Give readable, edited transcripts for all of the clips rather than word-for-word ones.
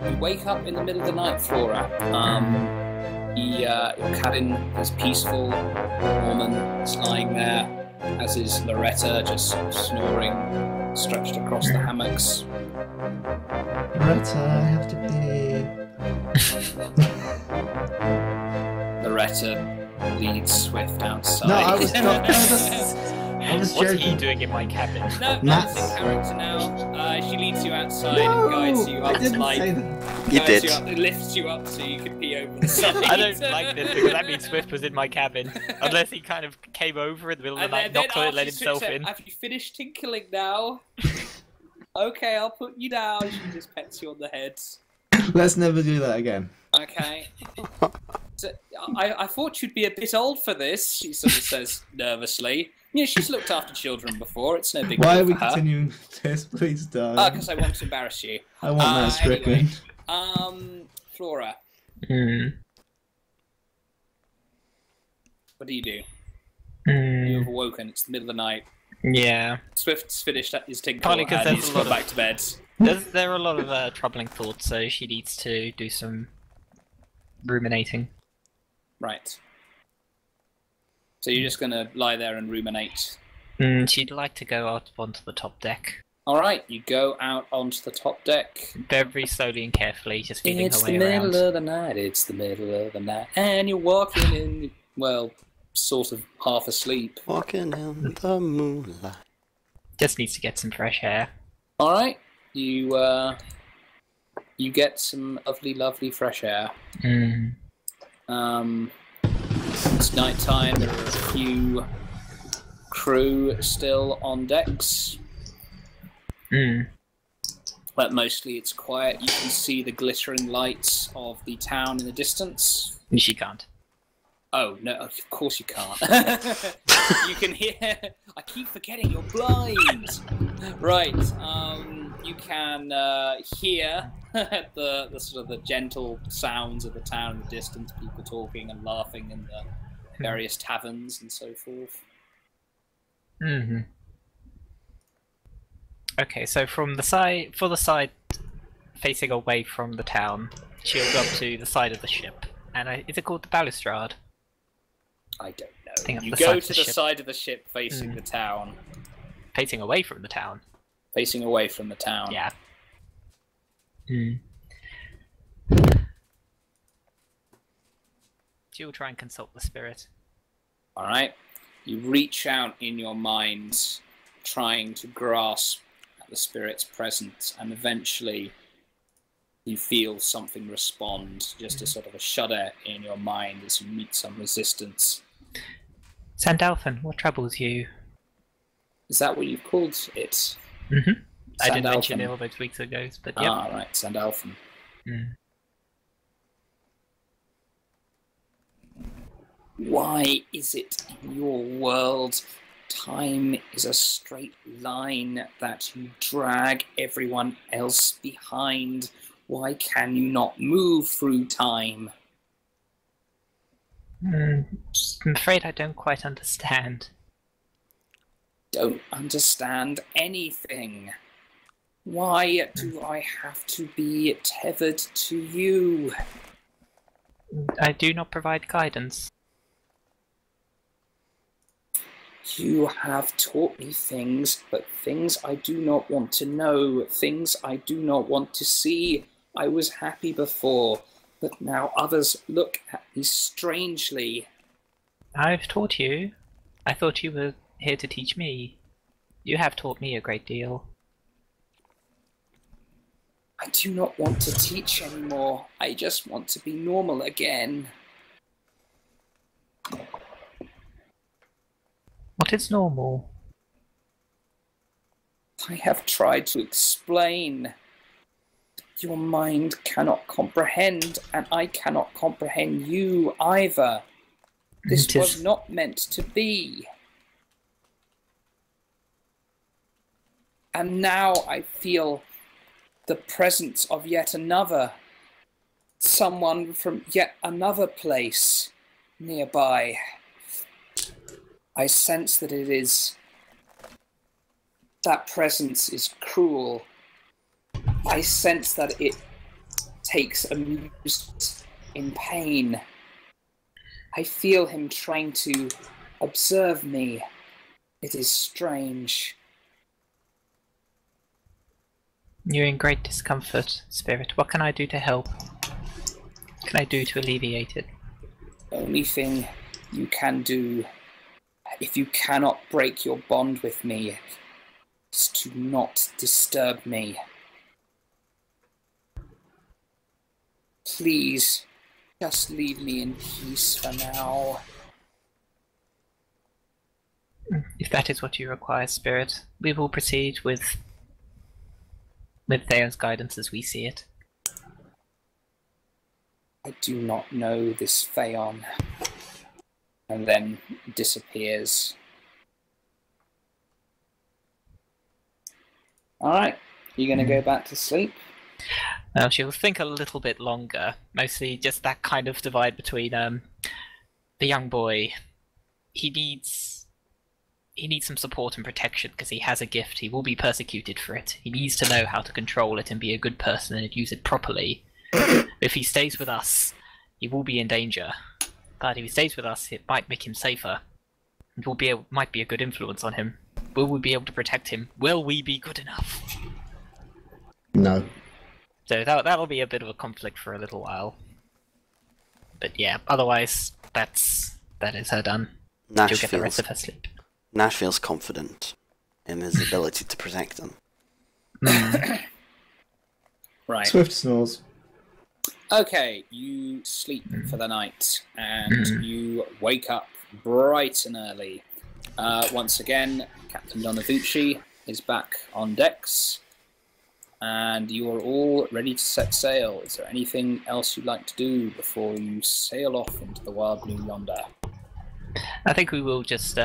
You wake up in the middle of the night, Flora. Your cabin is peaceful. Norman is lying there, as is Loretta, just snoring, stretched across the hammocks. Loretta, I have to pee. Loretta leads Swift outside. No, I was not. I was What's joking. he doing in my cabin? No, Matt's- that's in character now. She leads you outside No, and guides you up I didn't like. say that. You guides did. You up, it lifts you up so you can pee over the side. I don't like this because that means Swift was in my cabin. Unless he kind of came over in the middle of the night, knocked on it, let himself in. Have you finished tinkling now? Okay, I'll put you down. She just pets you on the head. Let's never do that again. Okay. So, I thought you'd be a bit old for this, she sort of says nervously. Yeah, she's looked after children before, it's no big Why deal are we for her. continuing this? Please don't. Because I want to embarrass you. I want that Strickland. Anyway, Flora, what do? You've awoken, it's the middle of the night. Yeah. Swift's finished his tinkle Partly 'cause and there's he's a gone lot of- back to bed. There are a lot of troubling thoughts, so she needs to do some ruminating. Right. So you're just gonna lie there and ruminate. She'd like to go out onto the top deck. Alright, you go out onto the top deck. Very slowly and carefully, just feeling It's her the way middle around. of the night, it's the middle of the night. And you're walking in, well, sort of half asleep. Walking in the moonlight. Just needs to get some fresh air. Alright, you get some lovely fresh air. It's night time, there are a few crew still on decks. But mostly it's quiet. You can see the glittering lights of the town in the distance. She can't. Oh, no, of course you can't. You can hear... I keep forgetting, you're blind! Right, you can hear the sort of the gentle sounds of the town in the distance, people talking and laughing in the various taverns and so forth. Okay, so from the side, for the side facing away from the town, she'll go up to the side of the ship. And is it called the balustrade? I don't think know. up You the go side of to the the ship. side of the ship facing the town. Facing away from the town. Facing away from the town. Yeah. She'll try and consult the spirit. Alright? You reach out in your mind, trying to grasp at the spirit's presence, and eventually you feel something respond, just a sort of a shudder in your mind as you meet some resistance. Sandalphon, what troubles you? Is that what you've called it? I did mention Sandalphon. it all those weeks ago, but yep. Ah, right, Sandalphon. Why is it in your world time is a straight line that you drag everyone else behind? Why can you not move through time? I'm afraid I don't quite understand. Don't understand anything. Why do I have to be tethered to you? I do not provide guidance. You have taught me things, but things I do not want to know, things I do not want to see. I was happy before, but now others look at me strangely. I've taught you. I thought you were here to teach me. You have taught me a great deal. I do not want to teach anymore. I just want to be normal again. What is normal? I have tried to explain. Your mind cannot comprehend, and I cannot comprehend you either. This It is- was not meant to be. And now I feel the presence of yet another, someone from yet another place nearby. I sense that it is That presence is cruel. I sense that it takes amusement in pain. I feel him trying to observe me. It is strange. You're in great discomfort, Spirit. What can I do to help? What can I do to alleviate it? The only thing you can do, if you cannot break your bond with me, is to not disturb me. Please, just leave me in peace for now. If that is what you require, Spirit, we will proceed with Thaeon's guidance as we see it. I do not know this Thaeon. And then disappears. Alright, you gonna go back to sleep? She'll think a little bit longer, mostly just that kind of divide between the young boy. He needs some support and protection because he has a gift. He will be persecuted for it. He needs to know how to control it and be a good person and use it properly. If he stays with us, he will be in danger. But if he stays with us, it might make him safer. It might be a good influence on him. Will we be able to protect him? Will we be good enough? No. So that'll be a bit of a conflict for a little while. But yeah, otherwise, that is her done. She'll get the rest of her sleep. Nash feels confident in his ability to protect them. Right. Swift snores. Okay, you sleep for the night, and you wake up bright and early. Once again, Captain Donavucci is back on decks, and you are all ready to set sail. Is there anything else you'd like to do before you sail off into the wild blue yonder? I think we will just,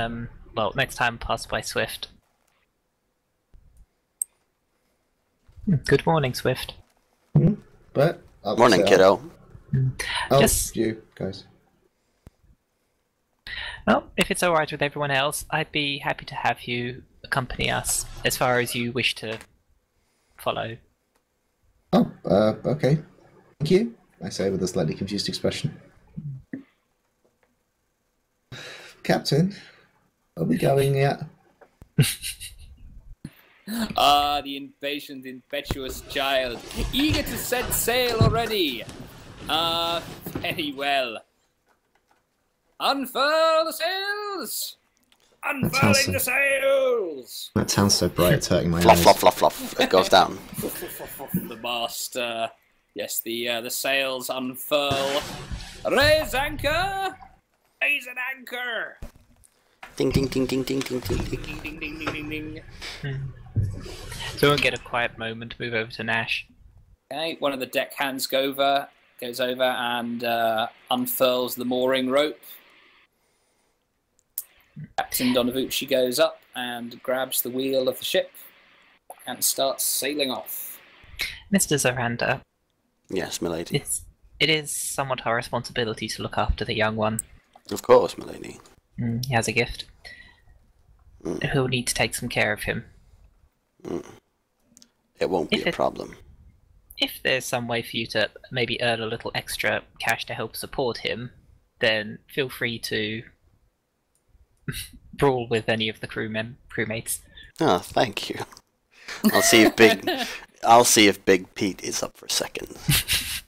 next time pass by Swift. Good morning, Swift. But Morning, kiddo. Oh, Just- you guys. Well, if it's alright with everyone else, I'd be happy to have you accompany us as far as you wish to follow. Oh, okay. Thank you, I say with a slightly confused expression. Captain, are we going yet? Ah, the impatient, impetuous child, eager to set sail already. Very well. Unfurl the sails! Unfurling the sails! That sounds so bright, it's hurting my Fluff, eyes. fluff, fluff, fluff. It goes down. The mast, yes, the sails unfurl. Raise anchor! Raise an anchor! Ding, ding, ding, ding, ding, ding, ding, ding. Ding, ding, ding, ding, ding, ding. So we'll get a quiet moment, move over to Nash. Okay, one of the deckhands goes over and unfurls the mooring rope. Captain Donavucci goes up and grabs the wheel of the ship and starts sailing off. Mr. Zaranda, Yes, milady. it is somewhat our responsibility to look after the young one. Of course, milady. He has a gift. Who'll need to take some care of him. It won't be a problem. If there's some way for you to maybe earn a little extra cash to help support him, then feel free to brawl with any of the crewmates. Oh, thank you. I'll see if Big Pete is up for seconds.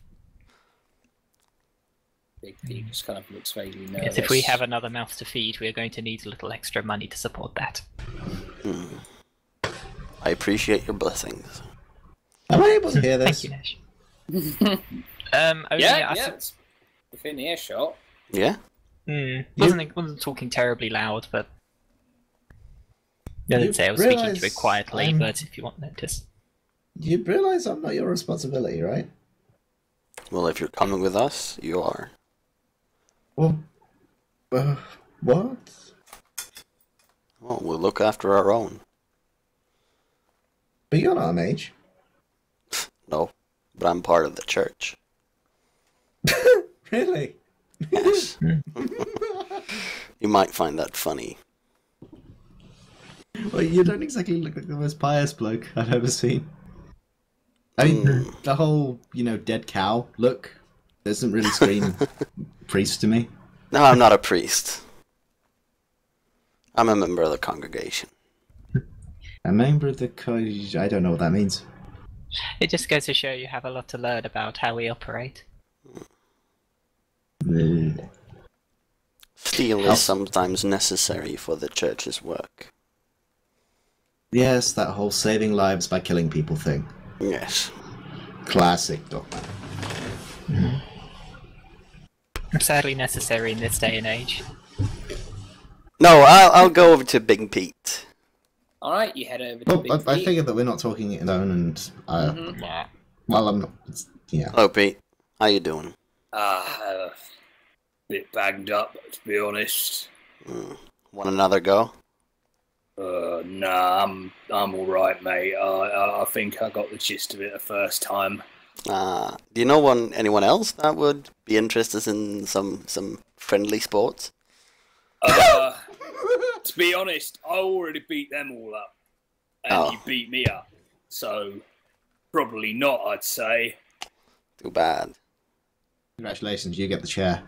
Big Pete just kind of looks vaguely nervous. Yes, if we have another mouth to feed, we are going to need a little extra money to support that. I appreciate your blessings. Am I able to hear this? Thank you, Nash. Only Yeah, it's within earshot. Yeah? Wasn't talking terribly loud, but I didn't say I was speaking to it quietly, but if you want notice. You realise I'm not your responsibility, right? Well, if you're coming with us, you are. Well, what? Well, we'll look after our own. But you're not a mage. No, but I'm part of the church. Really? Yes. You might find that funny. Well, you don't exactly look like the most pious bloke I've ever seen. I mean, the whole, dead cow look doesn't really scream priest to me. No, I'm not a priest. I'm a member of the congregation. A member of the college, I don't know what that means. It just goes to show you have a lot to learn about how we operate. Steel is sometimes necessary for the church's work. Yes, that whole saving lives by killing people thing. Yes. Classic dogma. Sadly necessary in this day and age. No, I'll go over to Big Pete. Alright, you head over to Well, Big I Pete. figured that we're not talking it alone, and Yeah. well, I'm not. Yeah. Hello, Pete. How you doing? A bit banged up, to be honest. Want another go? Nah, I'm all right, mate. I think I got the gist of it the first time. Do you know anyone else that would be interested in some friendly sports? To be honest, I already beat them all up, and you beat me up, so probably not, I'd say. Too bad. Congratulations, you get the chair.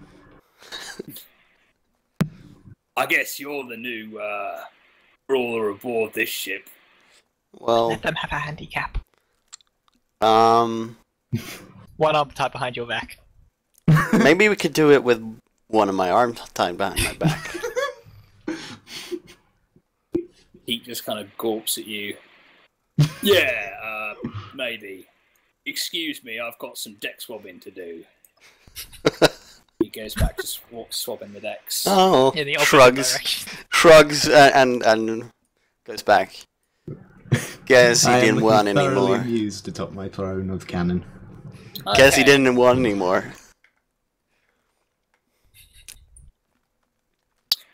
I guess you're the new brawler aboard this ship. Well, Let them have a handicap. um, One arm tied behind your back. maybe we could do it with one of my arms tied behind my back. He just kind of gawps at you. Yeah, maybe. Excuse me, I've got some deck swabbing to do. He goes back to swabbing the decks. Oh, In the opposite shrugs, direction. shrugs, and goes back. Guess he I am didn't want looking thoroughly anymore. amused atop my throne of cannon. Guess he Okay. didn't want anymore.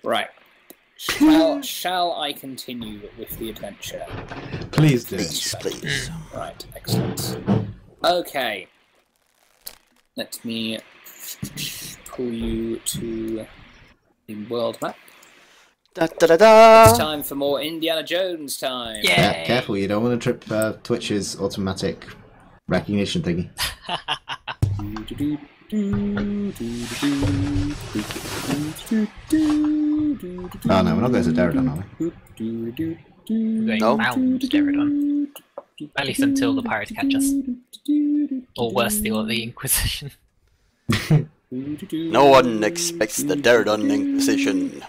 Right. Shall I continue with the adventure? Please do. Please. Right, excellent. Okay. Let me pull you to the world map. Da, da, da, da. It's time for more Indiana Jones time. Yeah. Yeah, careful, you don't want to trip Twitch's automatic recognition thingy. Oh no, we're not going to Derridon, are we? Going No. round Derridon. At least until the pirates catch us. Or worse still, the Inquisition. No one expects the Derridon Inquisition.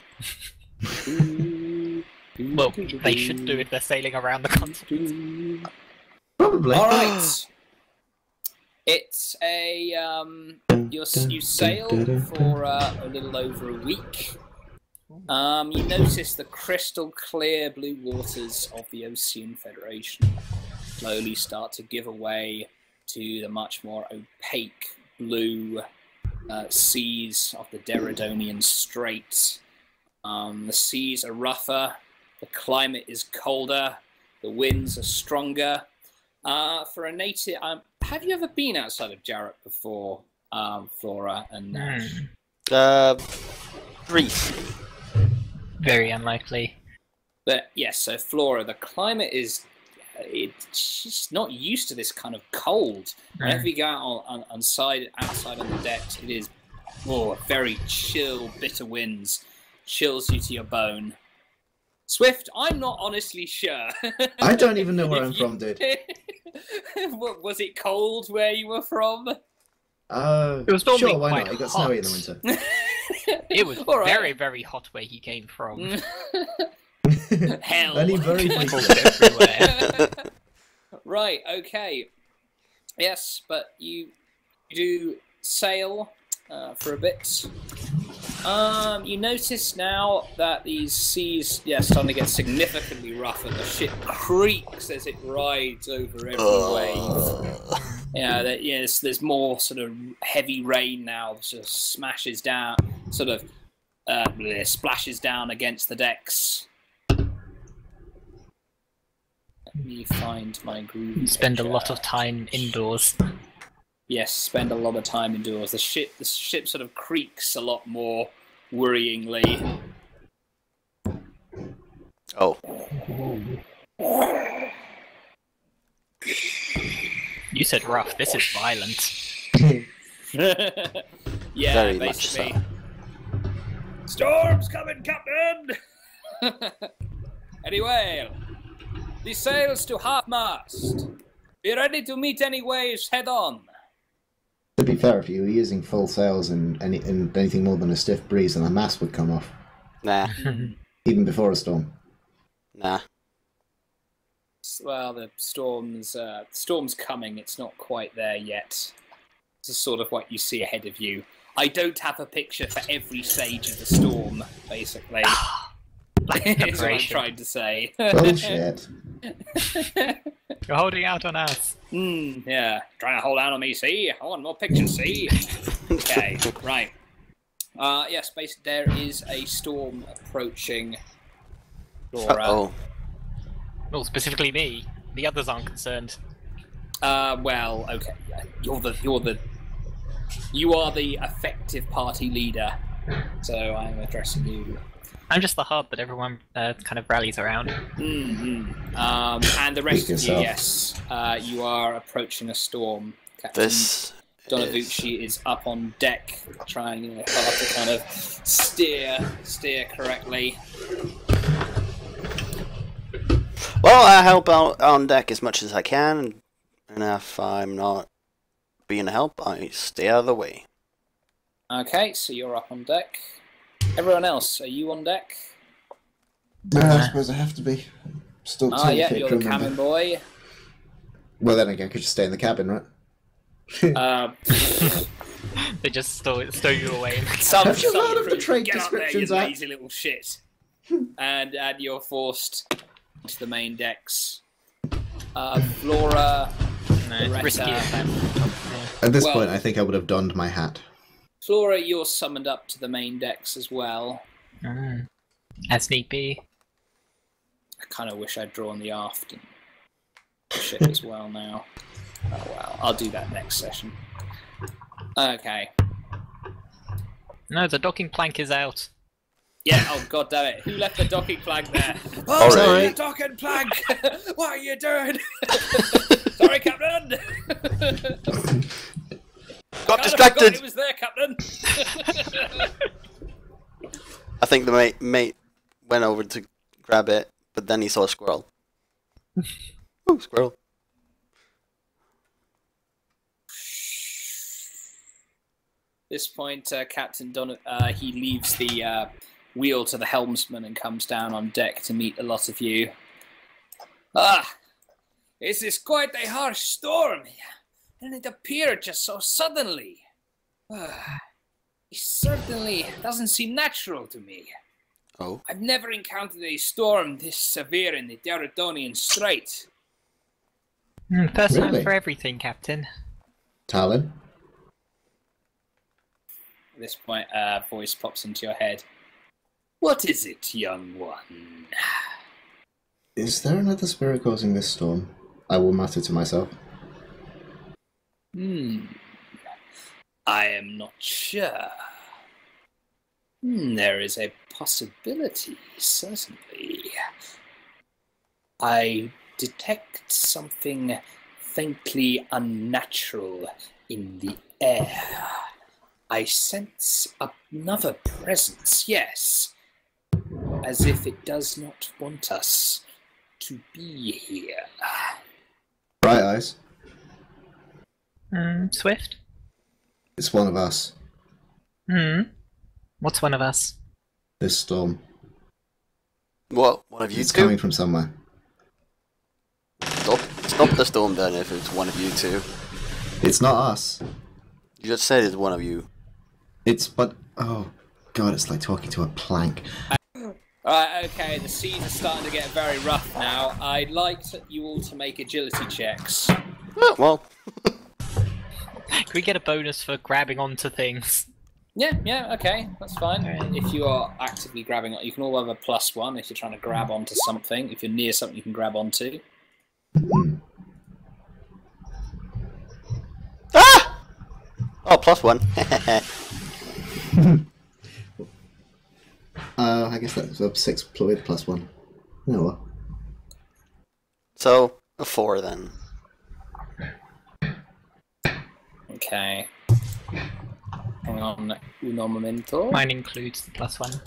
Well, they should do if they're sailing around the continent. Probably. All right. It's a you sail for a little over a week. You notice the crystal clear blue waters of the Ocean Federation slowly start to give away to the much more opaque blue seas of the Derridonian Straits. The seas are rougher, the climate is colder, the winds are stronger. For a native, have you ever been outside of Jarrett before, Flora and Nash? Briefly. Very unlikely. But yes, so Flora, the climate is, it's just not used to this kind of cold. Whenever you go out outside on the decks, it is very chill, bitter winds, chills you to your bone. Swift, I'm not honestly sure. I don't even know where I'm from, dude. What, was it cold where you were from? It was normally sure, why quite not? It got hot. snowy in the winter. It was All right. very, very hot where he came from. Hell. Only very People briefly. everywhere. Right, okay. Yes, but you do sail for a bit. You notice now that these seas, starting to get significantly rougher. The ship creaks as it rides over every wave. There's more sort of heavy rain now. Sort of splashes down against the decks. Let me find my groove. You spend a lot of time indoors. Yes, spend a lot of time indoors. The ship sort of creaks a lot more worryingly. Oh. You said rough. This is violent. Yeah, Very much basically. so. Storm's coming, Captain! Anyway, the sails to half-mast. Be ready to meet any waves head-on. To be fair, if you were using full sails and anything more than a stiff breeze, then a mast would come off, Nah, even before a storm. nah. Well, the storm's coming. It's not quite there yet. This is sort of what you see ahead of you. I don't have a picture for every stage of the storm, basically. That's what I'm trying to say. Bullshit. You're holding out on us. Yeah, trying to hold out on me, see? I want more pictures, see? Okay, right. Yes, basically there is a storm approaching Laura. Uh-oh. Well, specifically me. The others aren't concerned. Well, okay. You are the effective party leader, so I'm addressing you. I'm just the hub that everyone kind of rallies around. And the rest of you, yes, you are approaching a storm. Captain Donavucci is up on deck, trying hard to kind of steer correctly. Well, I help out on deck as much as I can, and if I'm not being a help, I stay out of the way. Okay, so you're up on deck. Everyone else, are you on deck? I suppose I have to be. Still Yeah, you're the cabin boy. Well, then again, I could just stay in the cabin, right? They just stow you away. Have you heard of the trade Get up there, you descriptions app? lazy little shit. and you're forced to the main decks. Flora, No, risky attempt. At this point, I think I would have donned my hat. Flora, you're summoned up to the main decks as well. As need be. I kind of wish I'd drawn the aft and ship as well now. Oh well, I'll do that next session. Okay. No, the docking plank is out. Yeah, oh god damn it. Who left the docking plank there? Oh, sorry. The docking plank! What are you doing? Sorry, Captain! Got distracted! It was there, Captain! I think the mate went over to grab it, but then he saw a squirrel. Ooh, squirrel. At this point, Captain he leaves the wheel to the helmsman and comes down on deck to meet a lot of you. This is quite a harsh storm, and it appeared just so suddenly. It certainly doesn't seem natural to me. Oh. I've never encountered a storm this severe in the Deratonian Strait. First time Really? for everything, Captain. Talon? At this point, a voice pops into your head. What is it, young one? Is there another spirit causing this storm? I will mutter to myself. I am not sure. There is a possibility, certainly. I detect something faintly unnatural in the air. I sense another presence, yes. As if it does not want us to be here. Bright eyes. Swift? It's one of us. What's one of us? This storm. What? One of you It's two? coming from somewhere. Stop the storm then if it's one of you two. It's not us. You just said it's one of you. Oh god, it's like talking to a plank. Alright, okay, the seas are starting to get very rough now. I'd like you all to make agility checks. Oh, well. Can we get a bonus for grabbing onto things? Yeah, okay, that's fine. Alright. If you are actively grabbing on, you can all have a +1 if you're trying to grab onto something. If you're near something you can grab onto. Ah! Oh, +1. I guess that's up 6 with +1. Oh well. So, a 4 then. Okay. Hang on, uno momento. Mine includes the +1.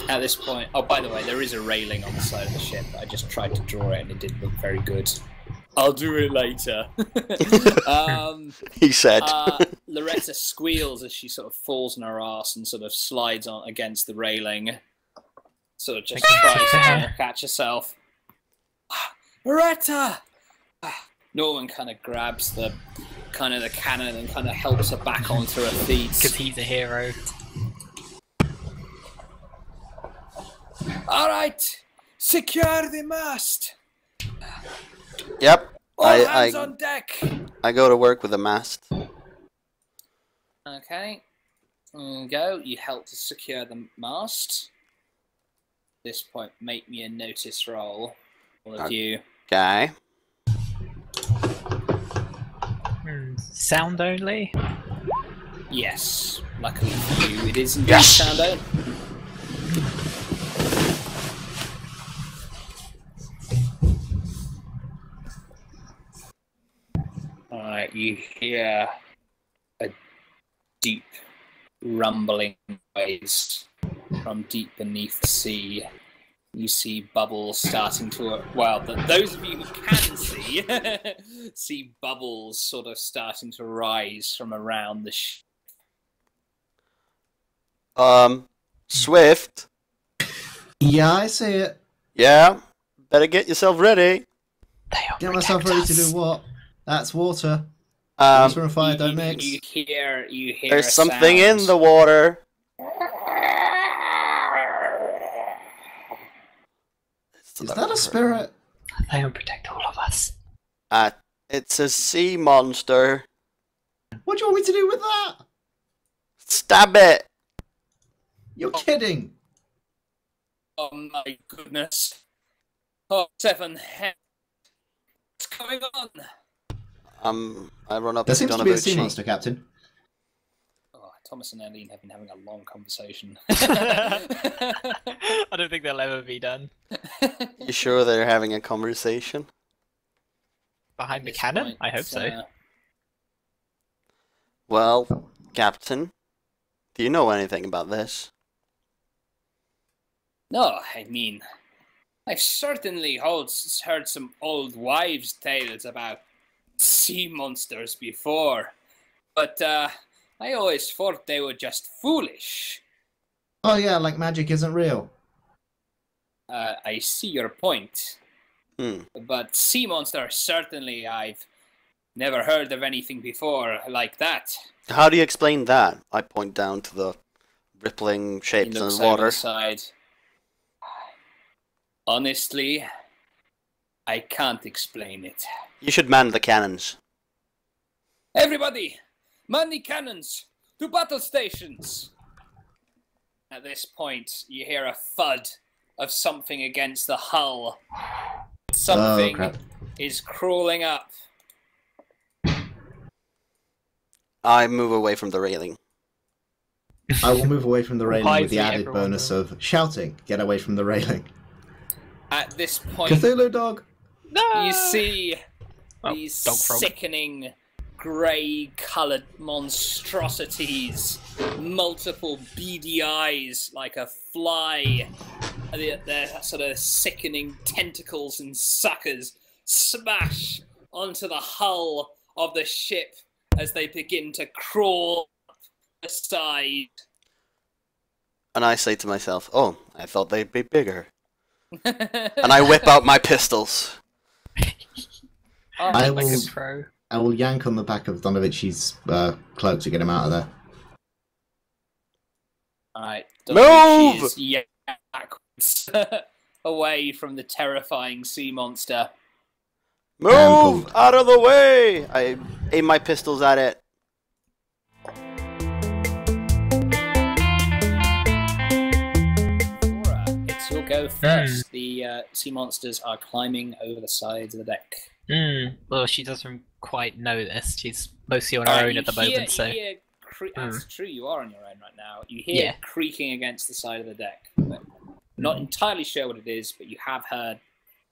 At this point, oh, by the way, there is a railing on the side of the ship. I just tried to draw it and it didn't look very good. I'll do it later. He said. Loretta squeals as she sort of falls on her ass and sort of slides on against the railing. Sort of just tries to catch herself. Loretta! Norman kind of grabs the cannon and kind of helps her back onto her feet. Because he's a hero. All right, secure the mast. Yep. All hands on deck. I go to work with the mast. Okay. There you go. You help to secure the mast. At this point, make me a notice roll. All of you. Okay. Sound only? Yes. Luckily for you, it is indeed Yes! sound only. Alright, you hear a deep rumbling noise from deep beneath the sea. You see bubbles starting to... Well, those of you who can see, see bubbles sort of starting to rise from around the ship. Swift. Yeah, I see it. Yeah. Better get yourself ready. Get myself ready to do what? That's water. Um, Water and fire don't mix. You hear there's a something sound. in the water. Is that a spirit? Thaeon protect all of us. It's a sea monster. What do you want me to do with that? Stab it. You're kidding. Oh my goodness. Oh, 7 heads. What's going on? I run up There to seems to be a sea Donabucci. monster, Captain. Oh, Thomas and Eileen have been having a long conversation. I don't think they'll ever be done. You sure they're having a conversation? Behind the This cannon? point, I hope so. Well, Captain, do you know anything about this? No, I mean, I've certainly heard some old wives' tales about sea monsters before, but I always thought they were just foolish. Oh yeah, like magic isn't real. I see your point, but sea monsters, certainly I've never heard of anything before like that. How do you explain that? I point down to the rippling He shapes in looks the over water. the side. Honestly, I can't explain it. You should man the cannons. Everybody, man the cannons to battle stations. At this point, you hear a thud of something against the hull. Something crap. is crawling up. I move away from the railing. I will move away from the railing Why with the is added everyone bonus of shouting, get away from the railing. At this point, Cthulhu dog! No! you see Oh, these dog frog. sickening grey-coloured monstrosities, multiple beady eyes like a fly, their sort of sickening tentacles and suckers smash onto the hull of the ship as they begin to crawl up the side. And I say to myself, oh, I thought they'd be bigger. And I whip out my pistols. I Like a will, pro. I will yank on the back of Donovic's cloak to get him out of there. Alright, Move! is backwards away from the terrifying sea monster. Move pulled. out of the way! I aim my pistols at it. Laura, it's your go first. The sea monsters are climbing over the sides of the deck. Well, she doesn't quite know this. She's mostly on her own You at the hear- moment, so... you hear That's true, you are on your own right now. You hear Yeah. creaking against the side of the deck. Not entirely sure what it is, but you have heard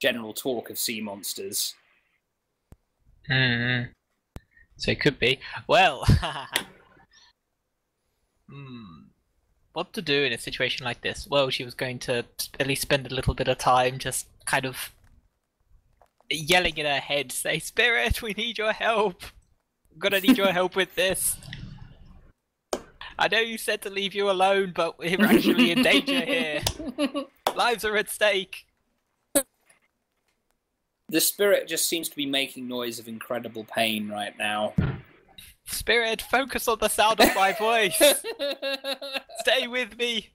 general talk of sea monsters. Hmm. So it could be. Well, what to do in a situation like this? Well, she was going to at least spend a little bit of time just kind of yelling in her head, say, "Spirit, we need your help. I'm gonna need your help with this. I know you said to leave you alone, but we're actually in danger here. Lives are at stake." The spirit just seems to be making noise of incredible pain right now. Spirit, focus on the sound of my voice. Stay with me.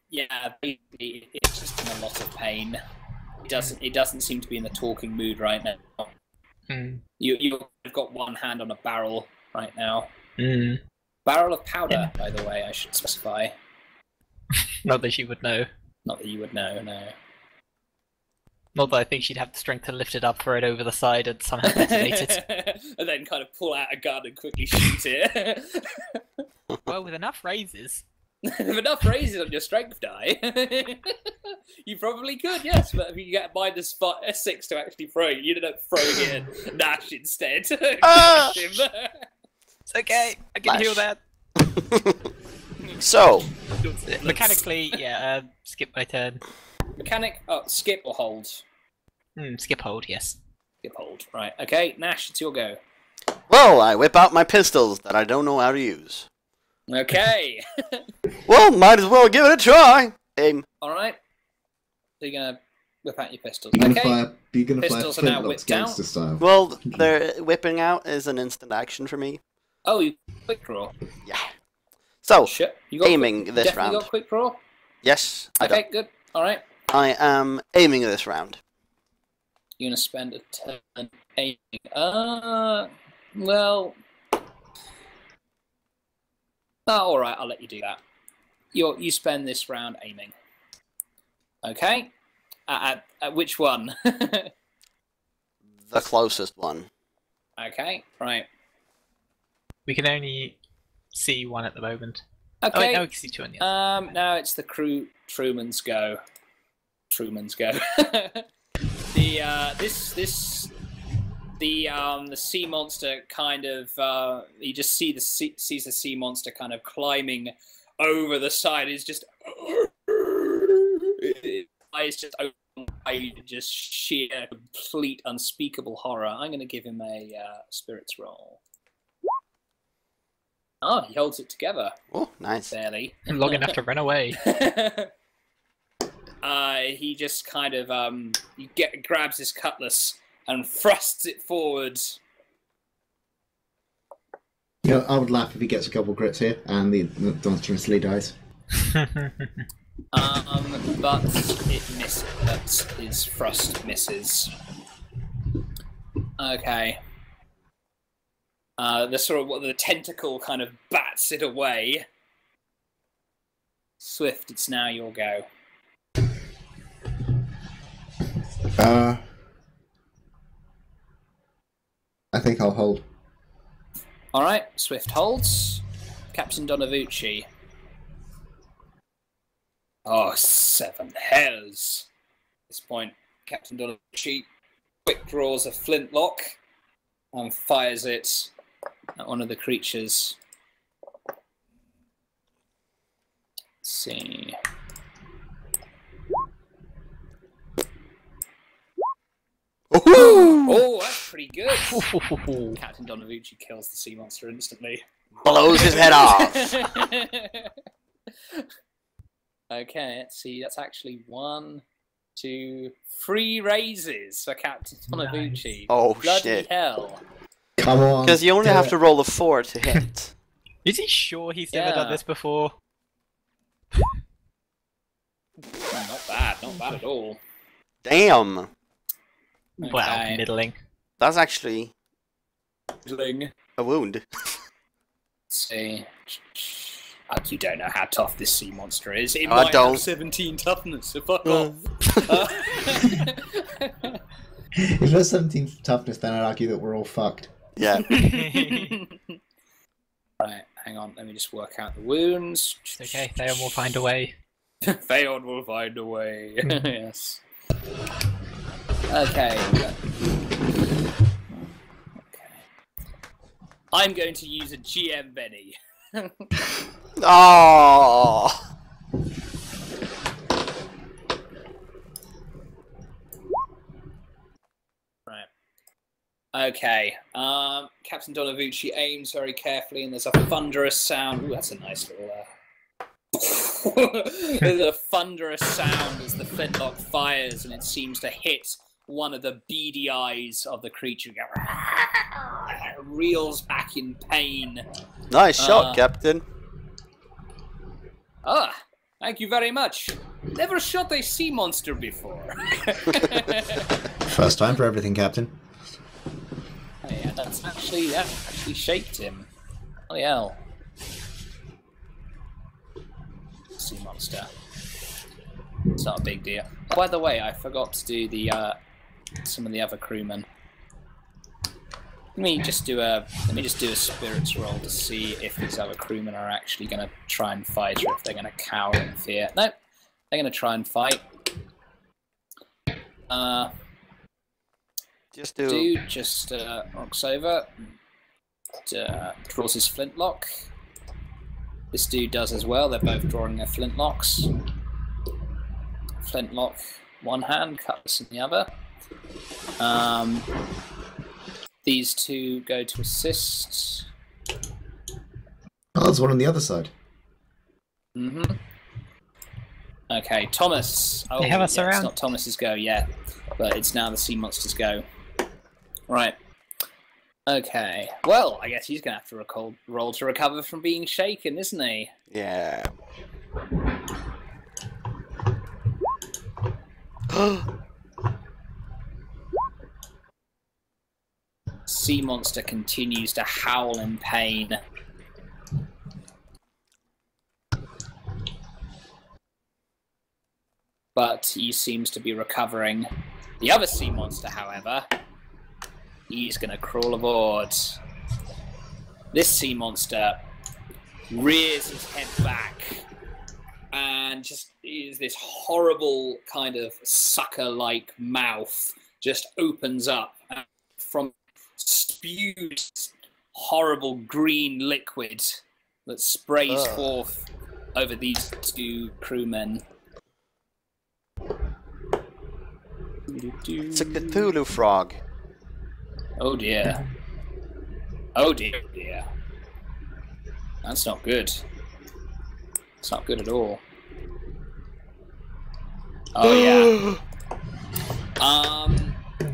Yeah, basically, it's just in a lot of pain. It doesn't seem to be in the talking mood right now. You've got one hand on a barrel right now. Barrel of powder, by the way, I should specify. Not that she would know. Not that you would know, no. Not that I think she'd have the strength to lift it up, throw it over the side, and somehow detonate it. And then kind of pull out a gun and quickly shoot it. Well, with enough raises. With enough raises on your strength die, you probably could, yes. But if you get -6 to actually throw it, you end up throwing it in Nash instead. Crash him. It's okay, I can heal that. So, mechanically, yeah, skip my turn. Mechanic, skip or hold? Skip hold, yes. Skip hold, right. Okay, Nash, it's your go. well, I whip out my pistols that I don't know how to use. Okay. Well, might as well give it a try. Aim. Alright. So you're gonna whip out your pistols. You're gonna Okay. fire Pistols are now flintlocks whipped out. gangster style. Well, the whipping out is an instant action for me. Oh, you quick draw. Yeah. So, Shit. You got aiming this definitely round. got quick draw? Yes, I Okay, good. Alright. I am aiming this round. You're gonna spend a turn aiming. Well. Oh, alright, I'll let you do that. You spend this round aiming. Okay. At which one? The closest one. Okay, right. We can only see one at the moment. Okay. Oh, wait, no, we can see two on the other. Now it's the Truman's go. Truman's go. The sea monster kind of you just sees the sea monster kind of climbing over the side. It's just eyes just open wide, just sheer complete unspeakable horror. I'm going to give him a spirits roll. Oh, he holds it together. Oh, nice. Barely. Long enough to run away. He just kind of grabs his cutlass and thrusts it forward. You know, I would laugh if he gets a couple crits here and the monster instantly dies. But it misses. But his thrust misses. Okay. The tentacle kind of bats it away. Swift, it's now your go. I think I'll hold. Alright, Swift holds. Captain Donavucci. Oh, 7 hells. At this point, Captain Donavucci quick draws a flintlock and fires it at one of the creatures. Let's see. Oh, that's pretty good. Captain Donavucci kills the sea monster instantly. Blows his head off. Okay, let's see. That's actually 1, 2, 3 raises for Captain Donavucci. Nice. Oh, Bloody shit. hell. Come on. Because you only have to roll a 4 to hit. Is he sure he's never done this before? Not bad at all. Damn. Well, Okay. middling. That's actually Let's a wound. see. You don't know how tough this sea monster is. It I might don't. have 17 toughness, so fuck off. If there's 17 toughness, then I'd argue that we're all fucked. Yeah. Right, hang on, let me just work out the wounds. It's okay, Thaeon will find a way. Thaeon will find a way. Yes. Okay. I'm going to use a GM Benny. Oh. Right. Okay. Captain Donavucci aims very carefully, and there's a thunderous sound. Ooh, that's a nice little. There's a thunderous sound as the flintlock fires, and it seems to hit one of the beady eyes of the creature. It reels back in pain. Nice shot, Captain. Ah, thank you very much. Never shot a sea monster before. First time for everything, Captain. Oh, yeah, that's actually shaked him. Oh hell. Sea monster. It's not a big deal. By the way, I forgot to do the some of the other crewmen. Let me just do a spirits roll to see if these other crewmen are actually going to try and fight, or if they're going to cower in fear. No, they're going to try and fight. Dude just rocks over, draws his flintlock. This dude does as well. They're both drawing their flintlocks. Flintlock one hand, cutlass in the other. These two go to assist. Oh, there's one on the other side. Mm-hmm. Okay, Thomas. Oh, they have us around. It's not Thomas's go yet, but it's now the sea monster's go. Right. Okay. Well, I guess he's going to have to roll to recover from being shaken, isn't he? Yeah. Sea monster continues to howl in pain. But he seems to be recovering. The other sea monster, however, he's going to crawl aboard. This sea monster rears his head back and just is this horrible kind of sucker-like mouth just opens up and from spews horrible green liquid that sprays forth over these two crewmen. It's a Cthulhu frog. Oh dear. Oh dear, dear. That's not good. It's not good at all. Oh yeah.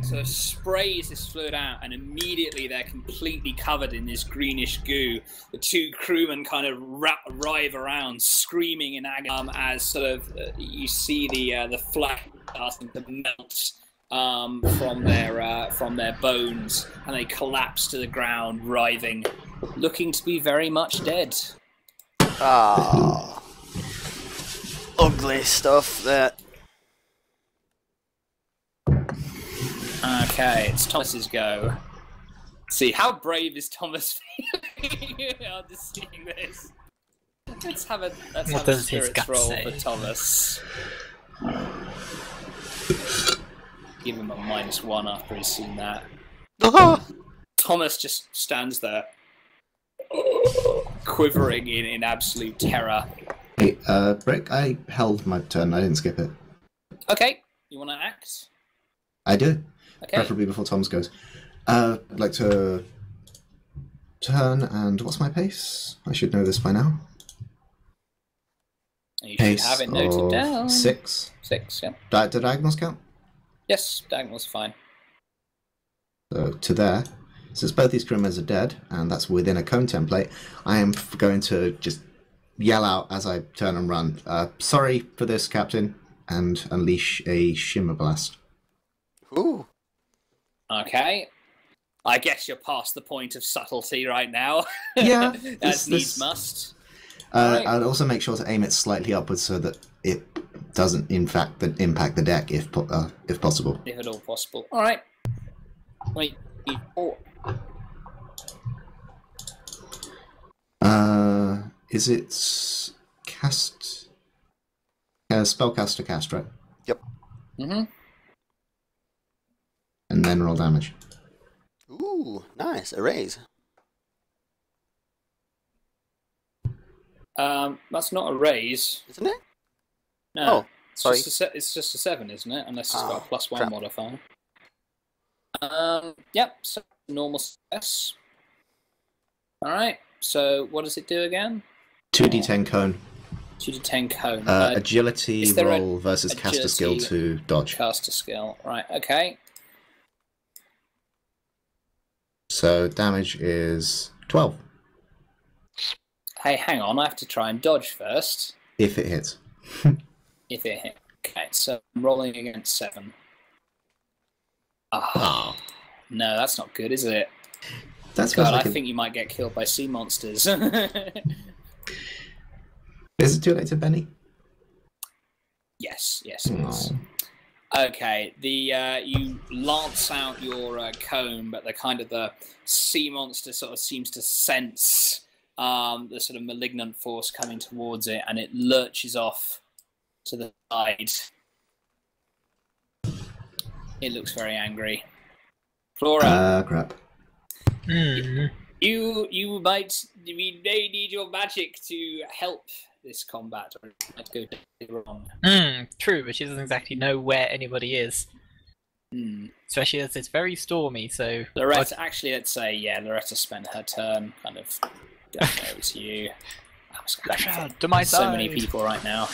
So sprays this fluid out, and immediately they're completely covered in this greenish goo. The two crewmen kind of writhe around, screaming in agony, as sort of you see the flesh starting to melt from their bones, and they collapse to the ground, writhing, looking to be very much dead. Ah, ugly stuff. That. Okay, it's Thomas's go. See, how brave is Thomas after seeing this? Let's have a spirits roll for Thomas. Give him a -1 after he's seen that. Thomas just stands there, quivering in absolute terror. Hey, Brick, I held my turn. I didn't skip it. Okay, you want to act? I do. Okay. Preferably before Tom's goes. I'd like to turn, and what's my pace? I should know this by now. You Pace should have it noted down. 6. 6, yeah. Do diagonals count? Yes, diagonal's fine. So to there. Since both these crewmen are dead, and that's within a cone template, I am going to just yell out as I turn and run. Sorry for this, Captain, and unleash a shimmer blast. Ooh. Okay. I guess you're past the point of subtlety right now. Yeah. As needs must. Right. I'd also make sure to aim it slightly upwards so that it doesn't, in fact, impact the deck if possible. If at all possible. All right. Wait. Is it cast? Spellcaster cast, right? Yep. Mm-hmm. And then roll damage. Ooh, nice. A raise. That's not a raise. Isn't it? No. Oh, it's sorry. It's just a 7, isn't it? Unless it's got a +1 crap. modifier. Yep. So normal success. All right. So what does it do again? 2d10 cone. 2d10 cone. Agility is there a roll versus caster skill agility to dodge. Caster skill. Right. Okay. So damage is 12 Hey, hang on. I have to try and dodge first. if it hits. If it hit. Okay. So I'm rolling against 7. Ah. No, that's not good, is it? That's God, like I think you might get killed by sea monsters. Is it too late to Benny? Yes, it is. Okay, you lance out your cone, but the sea monster sort of seems to sense the sort of malignant force coming towards it, and it lurches off to the side. It looks very angry. Flora, Crap. you might we may need your magic to help this combat, or it might go wrong. True, but she doesn't exactly know where anybody is. Especially as it's very stormy, so... Loretta, actually, let's say, Loretta spent her turn kind of going over to you. To my so side. many people right now.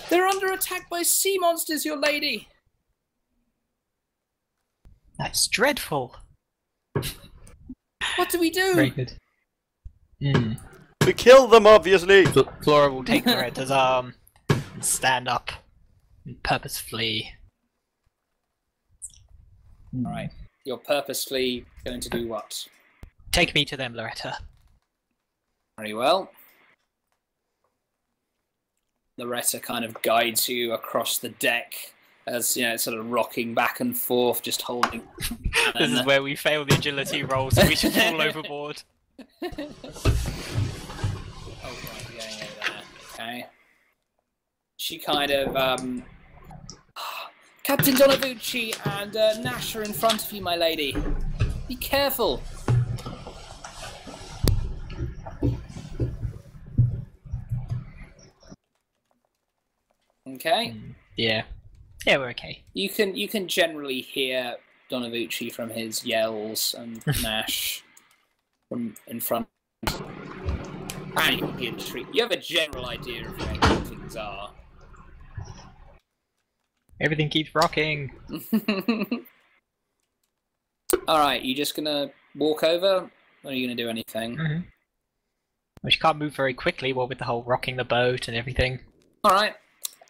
They're under attack by sea monsters, your lady! That's dreadful. What do we do? Very good. We kill them, obviously! Flora will take Loretta's arm and stand up and purposefully... Alright. You're purposefully going to do what? Take me to them, Loretta. Very well. Loretta kind of guides you across the deck as, sort of rocking back and forth, just holding... This is where we fail the agility roll, so we should fall overboard. Oh, right, there. Okay. She kind of, Captain Donavucci and Nash are in front of you, my lady. Be careful. Okay. Yeah. Yeah, we're okay. You can generally hear Donavucci from his yells and Nash from in front. And you can hear the shriek. You have a general idea of where things are. Everything keeps rocking. Alright, you just gonna walk over? Or are you gonna do anything? Well, she can't move very quickly, with the whole rocking the boat and everything. Alright,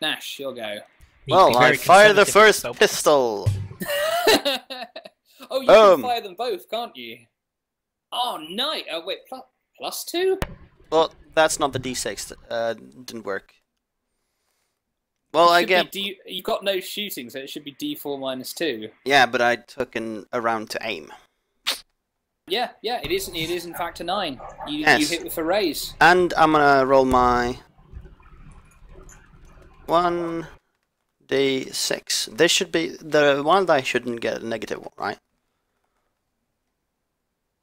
Nash, you'll go. Well, I fire the first pistol. Oh, you can fire them both, can't you? Oh, nice. Oh, wait, +2? Well, that's not the D6. Didn't work. Well, I get... You got no shooting, so it should be D4 -2. Yeah, but I took a round to aim. Yeah, it is in fact a 9. You hit with a raise. And I'm gonna roll my 1d6. This should be... The wild die shouldn't get a negative one, right?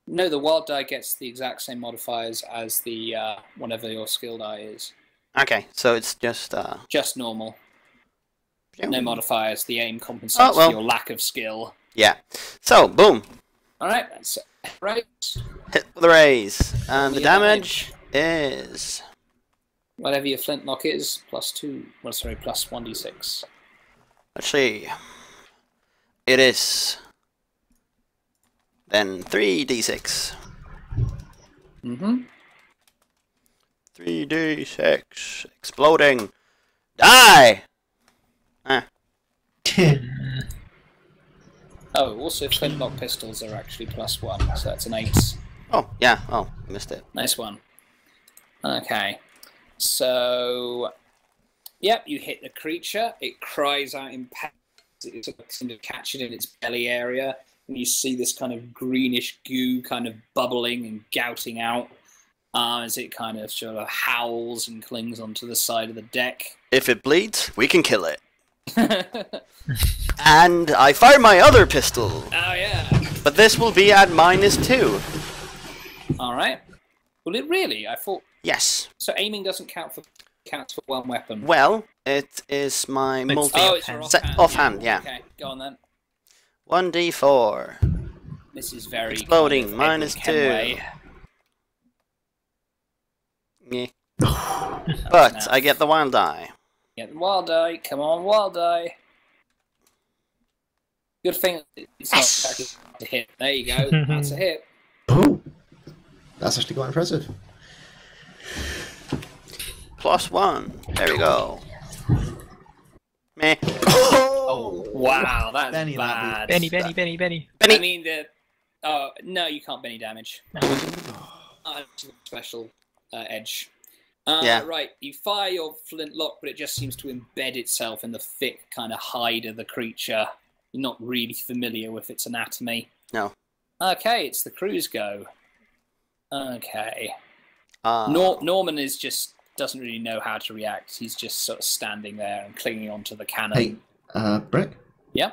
No, the wild die gets the exact same modifiers as the whatever your skill die is. Okay, so it's just... Just normal. No modifiers. The aim compensates for your lack of skill. Yeah. So, boom. Alright, that's right. Hit with a raise. And the damage is... Whatever your flintlock is, +2. Well, sorry, +1d6. Let's see. It is... Then 3d6. 3d6. Exploding. Die! Oh, also flintlock pistols are actually +1, so that's an 8. Oh, yeah. Oh, missed it. Nice one. Okay. So... Yep, you hit the creature. It cries out in pain it sort of seems to catch it in its belly area, and you see this kind of greenish goo kind of bubbling and gouting out as it kind of sort of howls and clings onto the side of the deck. If it bleeds, we can kill it. And I fire my other pistol. Oh yeah. But this will be at -2. All right. Will it really? I thought Yes. so. Aiming doesn't counts for one weapon. Well, it is my multi It's your offhand, yeah. Okay, go on then. 1d4. This is very Exploding, kind of Edward -2. Kenway. Yeah. That's But enough. I get the wild die. Get the wild die. Come on, wild die. Good thing it's not exactly a hit. There you go. That's a hit. Oh, that's actually quite impressive. +1. There we go. Meh. Oh, Wow, that's Benny, bad. Benny. I mean, no, you can't Benny damage. No. Special edge. Yeah. Right, you fire your flintlock, but it just seems to embed itself in the thick kind of hide of the creature. You're not really familiar with its anatomy. No. Okay, it's the crew's go. Okay. Norman doesn't really know how to react. He's just sort of standing there and clinging onto the cannon. Hey, Brick? Yeah?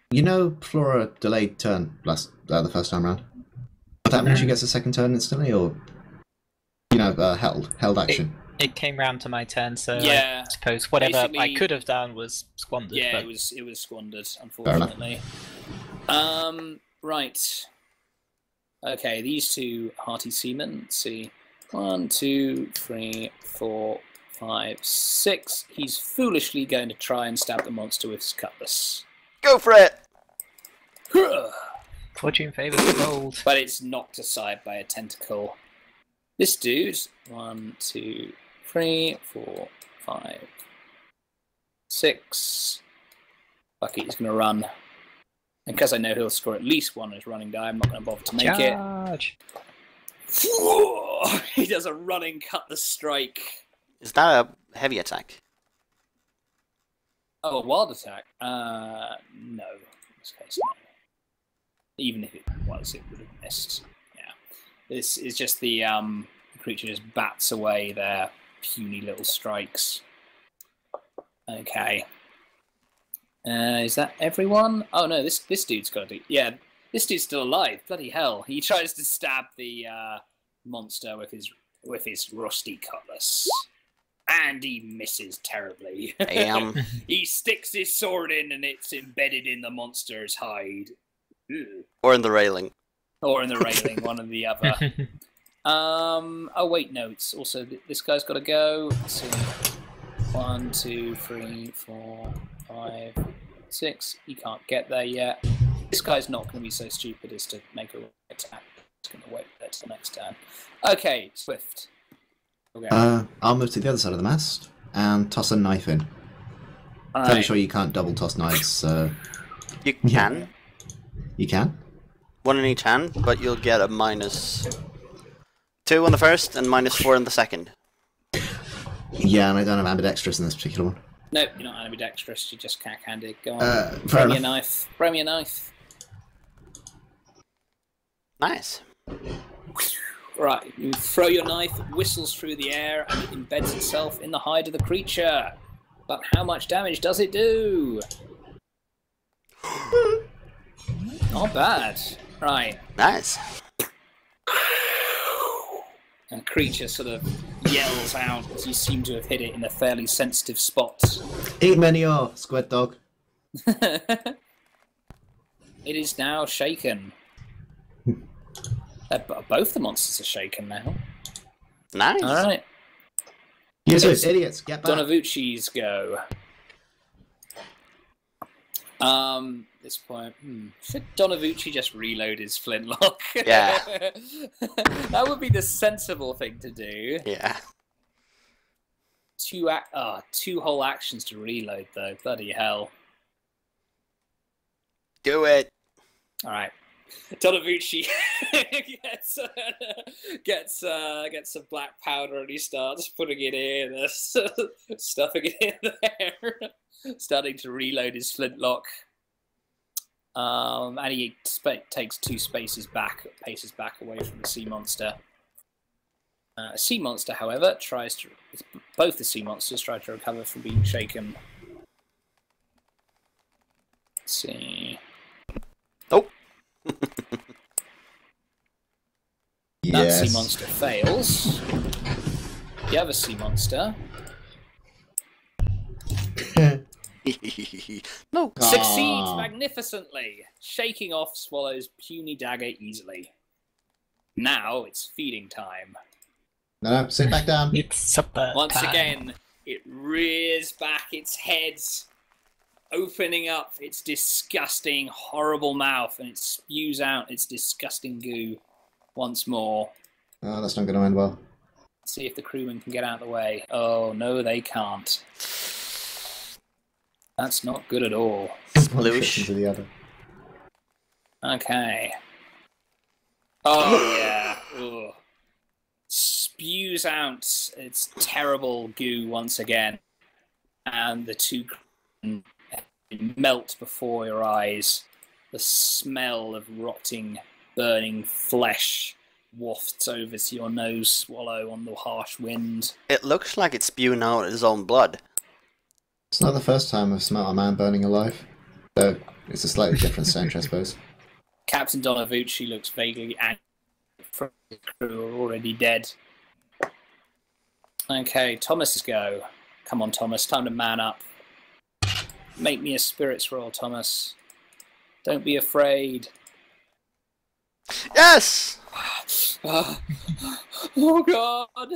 You know Flora delayed turn the first time round? That means she gets a second turn instantly, or held action. It came round to my turn, so Yeah. I suppose whatever I Basically- could have done was squandered. Yeah, but... it was squandered, unfortunately. Right. Okay, these two hearty seamen. Let's see. 1, 2, 3, 4, 5, 6. He's foolishly going to try and stab the monster with his cutlass. Go for it! Fortune favours the bold. But it's knocked aside by a tentacle. This dude, 1, 2, 3, 4, 5, 6. Fuck it, he's going to run. And because I know he'll score at least one on his running die, I'm not going to bother to make Charge. it. He does a running cutlass strike. Is that a heavy attack? Oh, a wild attack? No. In this case, no. Even if it was, it would have missed. Yeah. This is just the creature just bats away their puny little strikes. Okay. Is that everyone? Oh no, this dude's got to do. Yeah, this dude's still alive. Bloody hell! He tries to stab the monster with his rusty cutlass, and he misses terribly. Damn. He sticks his sword in, and it's embedded in the monster's hide. Ugh. Or in the railing. Or in the railing, one or the other. Oh wait, no. It's also this guy's got to go. Let's see. 1, 2, 3, 4, 5, 6. He can't get there yet. This guy's not going to be so stupid as to make a attack. He's going to wait there till the next turn. Okay, Swift. Okay. I'll move to the other side of the mast and toss a knife in. Fairly sure you can't double toss knives, so... You can. You can? One in each hand, but you'll get a -2 on the first and -4 on the second. Yeah, and I don't have ambidextrous in this particular one. Nope, you're not ambidextrous, you're just cack-handed. Go on. Fair Throw me a enough. knife. Throw me a knife. Nice. Right, you throw your knife, it whistles through the air, and it embeds itself in the hide of the creature. But how much damage does it do? Not bad. Right. Nice. And the creature sort of yells out as you seem to have hit it in a fairly sensitive spot. Eat manure, squid dog. It is now shaken. Both the monsters are shaken now. Nice. Alright. You two It's idiots, get back. Donavucci's go. At this point, should Donavucci just reload his flintlock? Yeah. That would be the sensible thing to do. Yeah. Two whole actions to reload though. Bloody hell. Do it. Alright. Donavucci gets some black powder and he starts putting it in, stuffing it in there, starting to reload his flintlock. And he takes 2 paces back away from the sea monster. A sea monster, however, both the sea monsters try to recover from being shaken. Let's see. Oh. That sea monster fails. The other sea monster No. succeeds magnificently, shaking off Swallow's puny dagger easily. Now it's feeding time. No, sit back down. It's supper Once time. again, it rears back its head, opening up its disgusting, horrible mouth, and it spews out its disgusting goo once more. Oh, that's not going to end well. See if the crewmen can get out of the way. Oh, no, they can't. That's not good at all. One trips into the other. Okay. Oh, yeah. Ugh. Spews out its terrible goo once again, and the 2 crewmen melt before your eyes. The smell of rotting, burning flesh wafts over to your nose, Swallow, on the harsh wind. It looks like it's spewing out his own blood. It's not the first time I've smelt a man burning alive. Though it's a slightly different stench, I suppose. Captain Donavucci looks vaguely angry. The crew are already dead. Okay, Thomas, go. Come on, Thomas, time to man up. Make me a spirits roll, Thomas. Don't be afraid. Yes! Oh, God!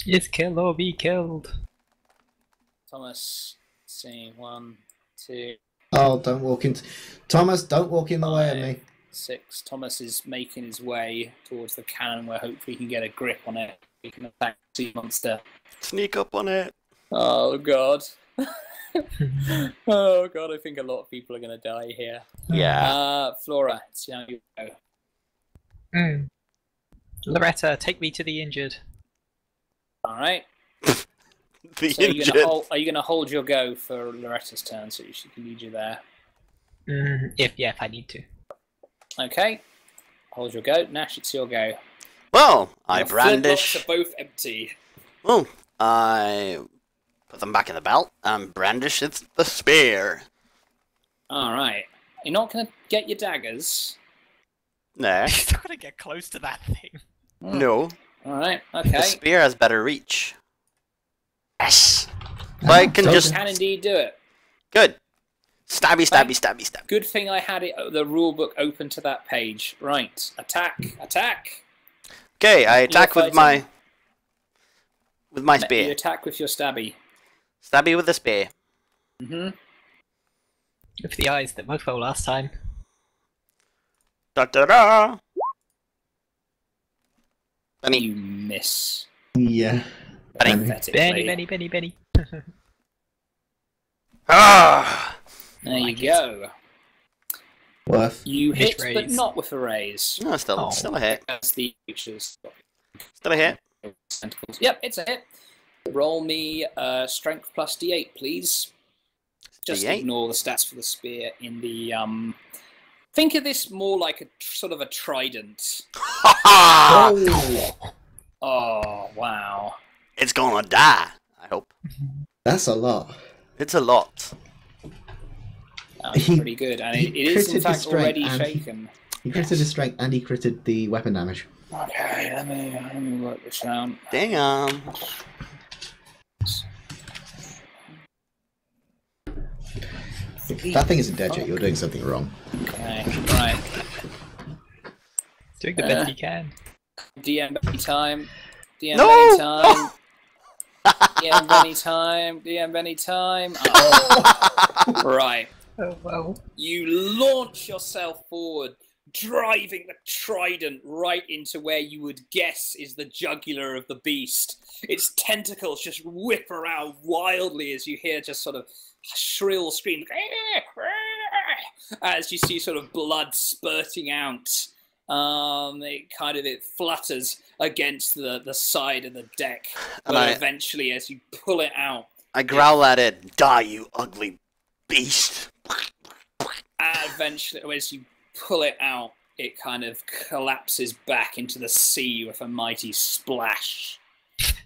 Yes, kill or be killed. Thomas, let's see, 1, 2, Oh, don't walk into... Thomas, don't walk in the way of me. 6. Thomas is making his way towards the cannon where hopefully he can get a grip on it. He can attack the sea monster. Sneak up on it. Oh, God. Oh, God, I think a lot of people are going to die here. Yeah. Flora, it's now you go. Loretta, take me to the injured. All right. The So injured. are you gonna hold your go for Loretta's turn so she can lead you there? If I need to. Okay. Hold your go. Nash, it's your go. Well, I Your brandish. flintlocks are both empty. Well, I put them back in the belt and brandish the spear. All right. You're not gonna get your daggers. No. He's not gonna get close to that thing. No. All right. The Okay. spear has better reach. Yes. So I can just... Can indeed do it. Good. Stabby, stabby, stabby, stabby. Good thing I had the rule book open to that page. Right. Attack. Attack. Okay, I attack with my... With my You spear. attack with your stabby. Stabby with the spear. Mm-hmm. With the eyes that both fell last time. Da-da-da! Benny. You miss. Yeah. Pathetically. Benny. Ah! There you go. Worth. You hit, Raise. but not with a raise. No, still a hit. As the creatures. Still a hit. Tentacles. Yep, it's a hit. Roll me strength plus d8, please. Just D8? ignore the stats for the spear in the Think of this more like a sort of a trident. Oh, Oh wow! It's gonna die, I hope. that's a lot. It's a lot. That's He- pretty good, and he it is in critted fact his strength already and- shaken. He critted his strength and he critted the weapon damage. Okay, let me work this out. Damn. If that thing isn't dead yet, you're doing something wrong. Okay, right. Doing the best he can. DM Benny time. DM No! Benny time. DM Benny time. DM Benny time. Oh. Right. Oh well. You launch yourself forward, driving the trident right into where you would guess is the jugular of the beast. Its tentacles just whip around wildly as you hear just sort of shrill scream as you see sort of blood spurting out. It flutters against the side of the deck, And but eventually, as you pull it out, I growl at it, die, you ugly beast. eventually, as you pull it out, it kind of collapses back into the sea with a mighty splash.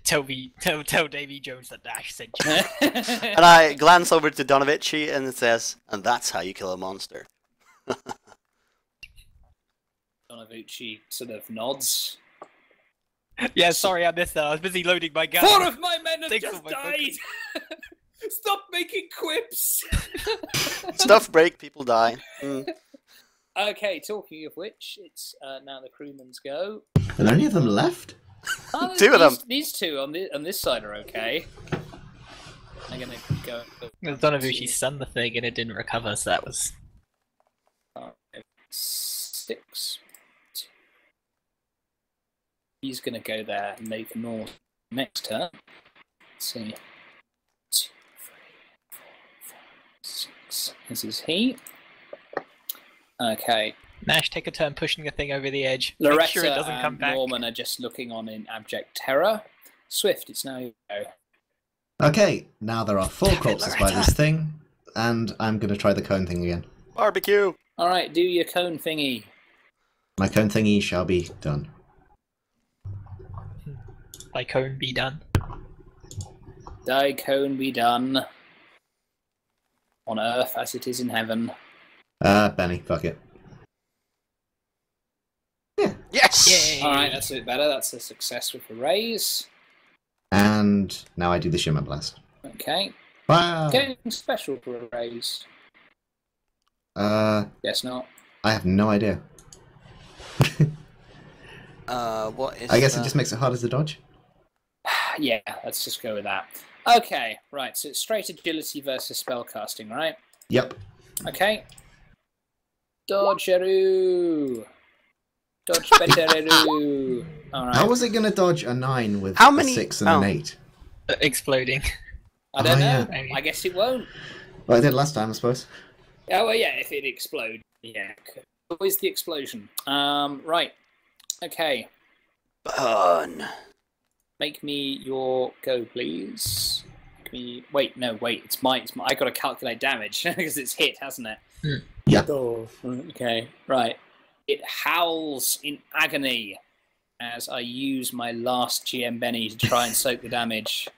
Tell Davy Jones that Dash sent you. And I glance over to Donovici and it says, "And that's how you kill a monster." Donovici sort of nods. Yeah, sorry, I missed that. I was busy loading my gun. 4 of my men have Thanks just for my died! Stop making quips! Stuff break, people die. Okay, talking of which, it's now the crewman's go. Are there any of them left? Oh, 2 of them. These 2 on this side are okay. I'm gonna go. Donovucci stunned the thing and it didn't recover, so that was... 6. He's gonna go there and make a north next turn. Let's see. 2, 3, 4, 5, 6. This is he. Okay. Nash, take a turn pushing the thing over the edge. Loretta Make sure it doesn't come and back. Norman are just looking on in abject terror. Swift, it's now you go. Okay, now there are 4 corpses by this thing, and I'm going to try the cone thing again. Barbecue. Alright, do your cone thingy. My cone thingy shall be done. Thy cone be done. Thy cone be done. On earth as it is in heaven. Benny, fuck it. Yes. Yay! Alright, that's a bit better. That's a success with a raise. And now I do the Shimmer Blast. Okay. Wow! Get anything special for a raise? Guess not. I have no idea. What is? I guess it just makes it harder to dodge. Yeah, let's just go with that. Okay, right, so it's straight agility versus spellcasting, right? Yep. Okay. Dodgeroo! Dodge betteroo! Alright. How was it going to dodge a 9 with How a many- 6 and oh. an 8? Exploding. I don't Oh, know. yeah. I guess it won't. Well, I did last time, I suppose. Oh, well, yeah, if it explodes. Yeah. Always the explosion. Right. Okay. Burn. Make me your go, please. Make me... Wait, no, wait. It's my... I got to calculate damage because it's hit, hasn't it? Yeah. Oh, okay. Right. It howls in agony as I use my last GM Benny to try and soak the damage.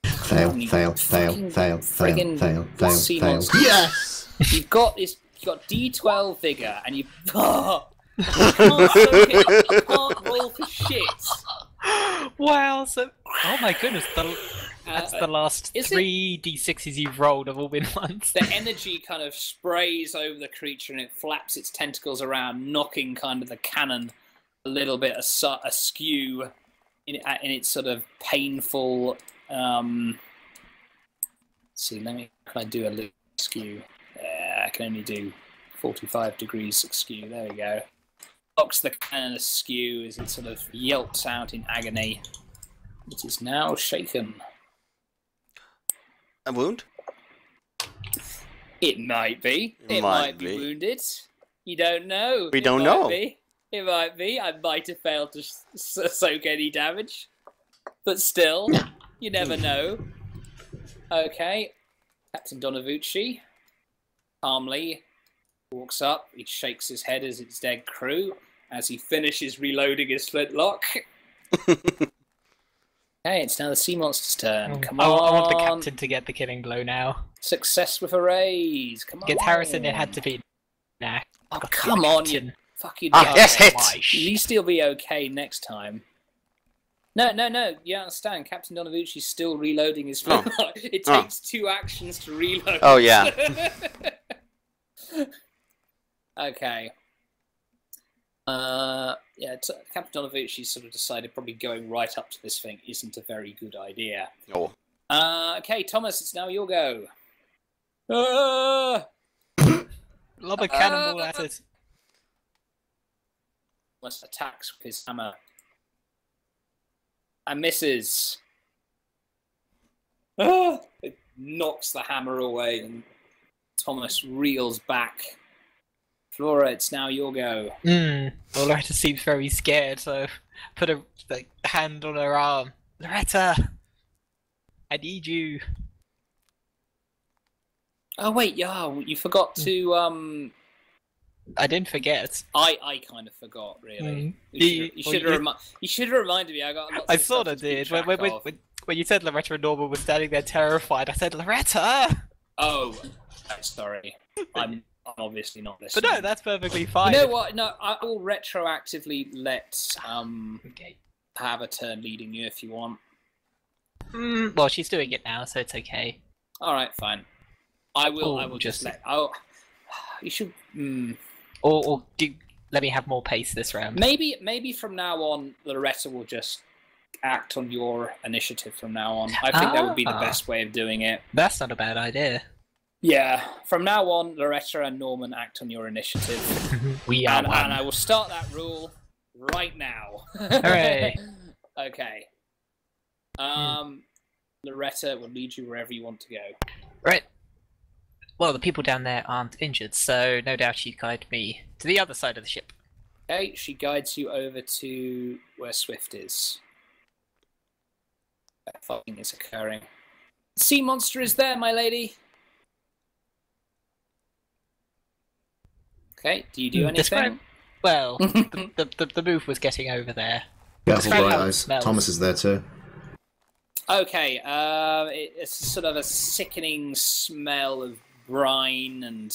Fail, You fail, fucking fail, fail, fail, friggin' fail, fail, sea fail. monster. Yes! You've got this. You've got D12 vigor, and you. Oh, you can't soak it. You can't roll for shit. Wow, so... Oh my goodness, that's the last is 3 D6s you've rolled have all been ones. The energy kind of sprays over the creature, and it flaps its tentacles around, knocking kind of the cannon a little bit askew in its sort of painful. Let's see, can I do a little askew? I can only do 45 degrees askew. There we go. Knocks the cannon askew as it sort of yelps out in agony. It is now shaken. A wound? It might be. It It might might be be. wounded. You don't know. We It don't might know. be. It might be. I might have failed to soak any damage. But still, you never know. Okay. Captain Donovucci calmly walks up. He shakes his head as its dead crew as he finishes reloading his flintlock. Okay, it's now the sea monster's turn. Come on. I want the captain to get the killing blow now. Success with a raise. Come on. Against Harrison, it had to be... Nah. Oh, Gotta be come the on, captain. you fucking... Ah, yes, hit! At least he'll be okay next time. No. You understand. Captain Donovucci's still reloading his flintlock. It Oh. takes 2 actions to reload. Oh, yeah. Okay. Captain Donovucci sort of decided probably going right up to this thing isn't a very good idea. Oh. Okay, Thomas, it's now your go. Lob a cannonball at it. Thomas attacks with his hammer. And misses. It knocks the hammer away, and Thomas reels back. Flora, it's now your go. Well, Loretta seems very scared, so put a hand on her arm. Loretta! I need you. Oh wait, yeah, you forgot to. I didn't forget. I kind of forgot, really. Mm. You should have reminded me. I got lots I of sort stuff of to keep did. track of. When you said Loretta and Norman were standing there terrified, I said, Loretta! Oh, sorry. I'm obviously not listening. But no, that's perfectly fine. You know what? No, I will retroactively let Okay. have a turn leading you if you want. Well, she's doing it now, so it's okay. All right, fine. I will. Oh, I will just just- let. Oh, you should. Or let me have more pace this round. Maybe from now on, Loretta will just act on your initiative from now on. I think that would be the best way of doing it. That's not a bad idea. Yeah, from now on, Loretta and Norman act on your initiative. We are and one. I will start that rule right now. Hooray. Okay. Loretta will lead you wherever you want to go. Right. Well, the people down there aren't injured, so no doubt she'd guide me to the other side of the ship. Okay, she guides you over to where Swift is. That fucking is occurring. Sea monster is there, my lady. Okay, do you do anything? Describe- Well, the move was getting over there. Careful, Describe bright how it eyes. smells. Thomas is there too. Okay, it's sort of a sickening smell of brine and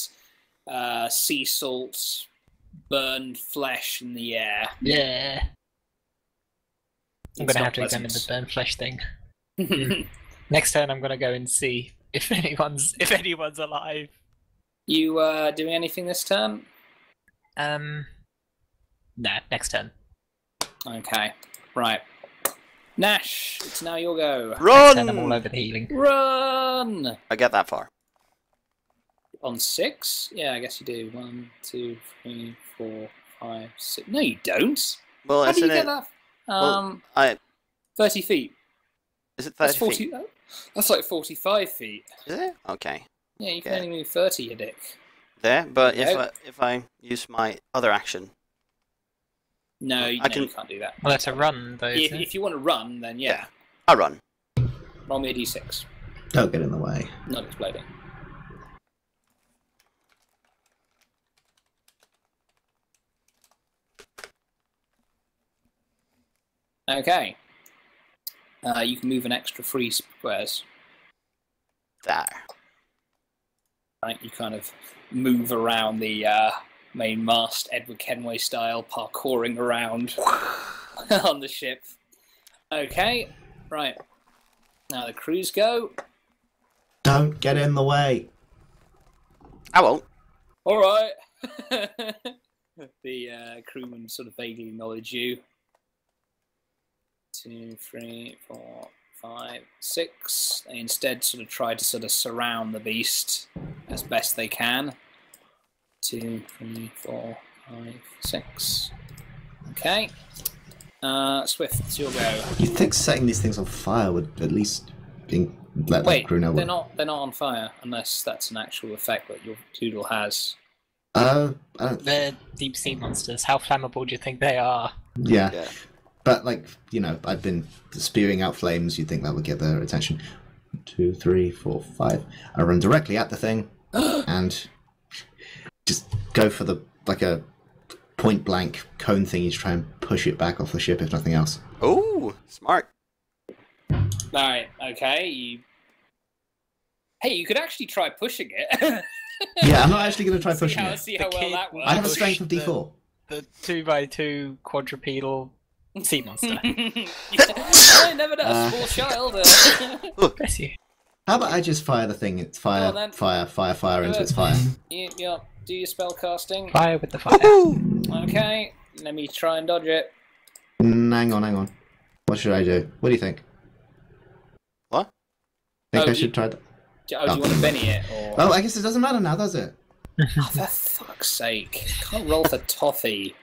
sea salt, burned flesh in the air. Yeah. I'm It's gonna not have to examine the pleasant. burnt flesh thing. Next turn, I'm gonna go and see if anyone's alive. You doing anything this turn? Nah, next turn. Okay, right. Nash, it's now your go. Next turn, I'm all Run! over the healing. Run! I get that far. On 6? Yeah, I guess you do. 1, 2, 3, 4, 5, 6. No, you don't. Well, How do you isn't get it? that? Well, I 30 feet. is it That's 30 feet? 40. That's like 45 feet. Is it? Okay. Yeah, you can Yeah. only move 30, you dick. There, but Yeah. if I use my other action, No, I you can- can't do that. Well, that's a run, though. If, isn't it? if you want to run, then yeah. I run. Roll me a d6. Don't get in the way. Not exploding. Okay. You can move an extra 3 squares. There. Right, you kind of move around the main mast, Edward Kenway style, parkouring around on the ship. Okay, right. Now the crews go. Don't get in the way. I won't. All right. The crewmen sort of vaguely acknowledge you. 2, 3, 4, 5, 6. They instead sort of try to sort of surround the beast as best they can. 2, 3, 4, 5, 6. Okay. Swift, it's your go. You'd think setting these things on fire would at least let the Wait, crew know. they're not on fire unless that's an actual effect that your doodle has. I don't. They're deep sea monsters. How flammable do you think they are? Yeah. Yeah. But, like, you know, I've been spewing out flames. You'd think that would get their attention. 2, 3, 4, 5. I run directly at the thing and just go for a point blank cone thingy to try and push it back off the ship, if nothing else. Oh, smart. Alright, okay. Hey, you could actually try pushing it. Yeah, I'm not actually going to try pushing it. See how The well kid that will works. I have a push strength of D4. The 2x2 quadrupedal sea monster. I never know, a small child. Bless you. How about I just fire the thing? It's fire, Go on, then. fire into its fire. Yeah, do your spell casting. Fire with the fire. Okay, let me try and dodge it. Hang on. What should I do? What do you think? What? Think Oh, I should try that? Do you want to Benny it? Or... Oh, I guess it doesn't matter now, does it? Oh, for fuck's sake. Can't roll for toffee.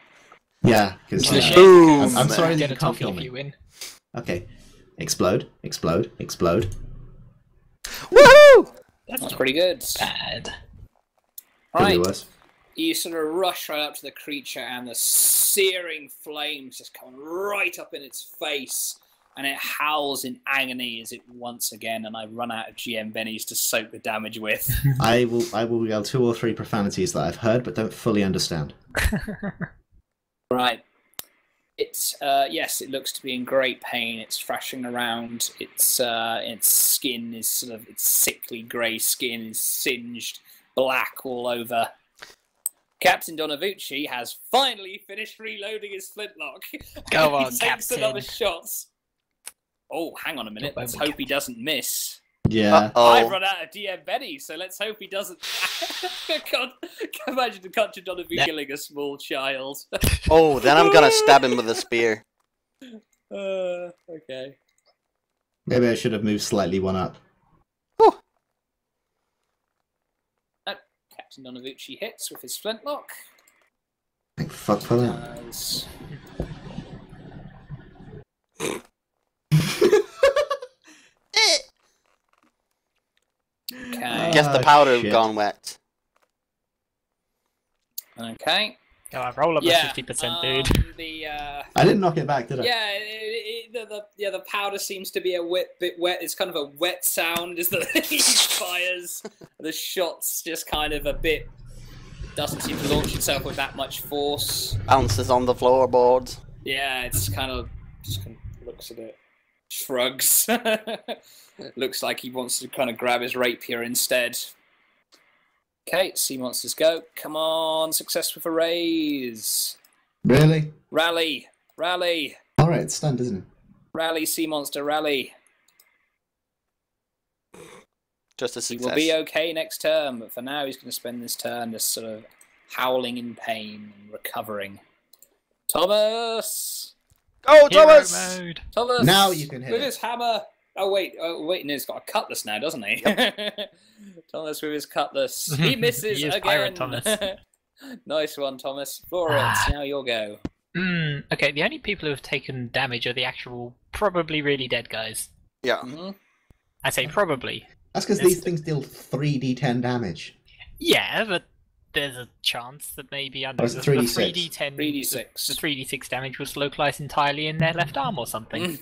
Yeah, because It's a shame, Boom. 'cause I'm sorry that get you a can't toffee kill if me. you win. Okay. Explode. Woohoo! That's pretty good. Bad. Could be Right, worse. you sort of rush right up to the creature and the searing flames just come right up in its face. and it howls in agony as it once again, and I run out of GM bennies to soak the damage with. I will yell 2 or 3 profanities that I've heard but don't fully understand. Right. It's yes, it looks to be in great pain. It's thrashing around. Its skin is sort of, its sickly grey skin is singed black all over. Captain Donavucci has finally finished reloading his flintlock. Go on, he takes Captain. another shot. Oh, hang on a minute. Let's hope he doesn't miss. Yeah. I've run out of DM Benny, so let's hope he doesn't. Can imagine the Captain Donavucci killing a small child. Oh, then I'm gonna stab him with a spear. Okay. Maybe I should have moved slightly one up. Captain Donavucci hits with his flintlock. Thank fuck for that. Okay. Guess the powder shit. gone wet. Okay. Go on, roll up a 50%, dude. I didn't knock it back, did I? Yeah, the powder seems to be a bit wet. It's kind of a wet sound as the he fires. The shot's just kind of a bit, doesn't seem to launch itself with that much force. Bounces on the floorboards. Yeah, it's kind of just kind of looks at it, shrugs. Looks like he wants to kind of grab his rapier instead. Okay, sea monsters go. Come on, success with a raise. Really? Rally, rally, Alright, it's stunned, isn't it? rally, sea monster, rally. Just a He success. will be okay next turn, but for now he's going to spend this turn just sort of howling in pain and recovering. Thomas! Go, Hero Thomas! mode. Thomas! Now you can hit with it. his hammer. Oh wait, no, he's got a cutlass now, doesn't he? Thomas with his cutlass. He misses He is again. Pirate Thomas. Nice one, Thomas. Florence, now your go. Okay, the only people who have taken damage are the actual, probably really dead guys. Yeah. Mm-hmm. I say probably. That's because these things deal 3d10 damage. Yeah, but there's a chance that maybe under Or is the it 3d6? 3d10, 3d6. the 3d6 damage was localized entirely in their left arm or something.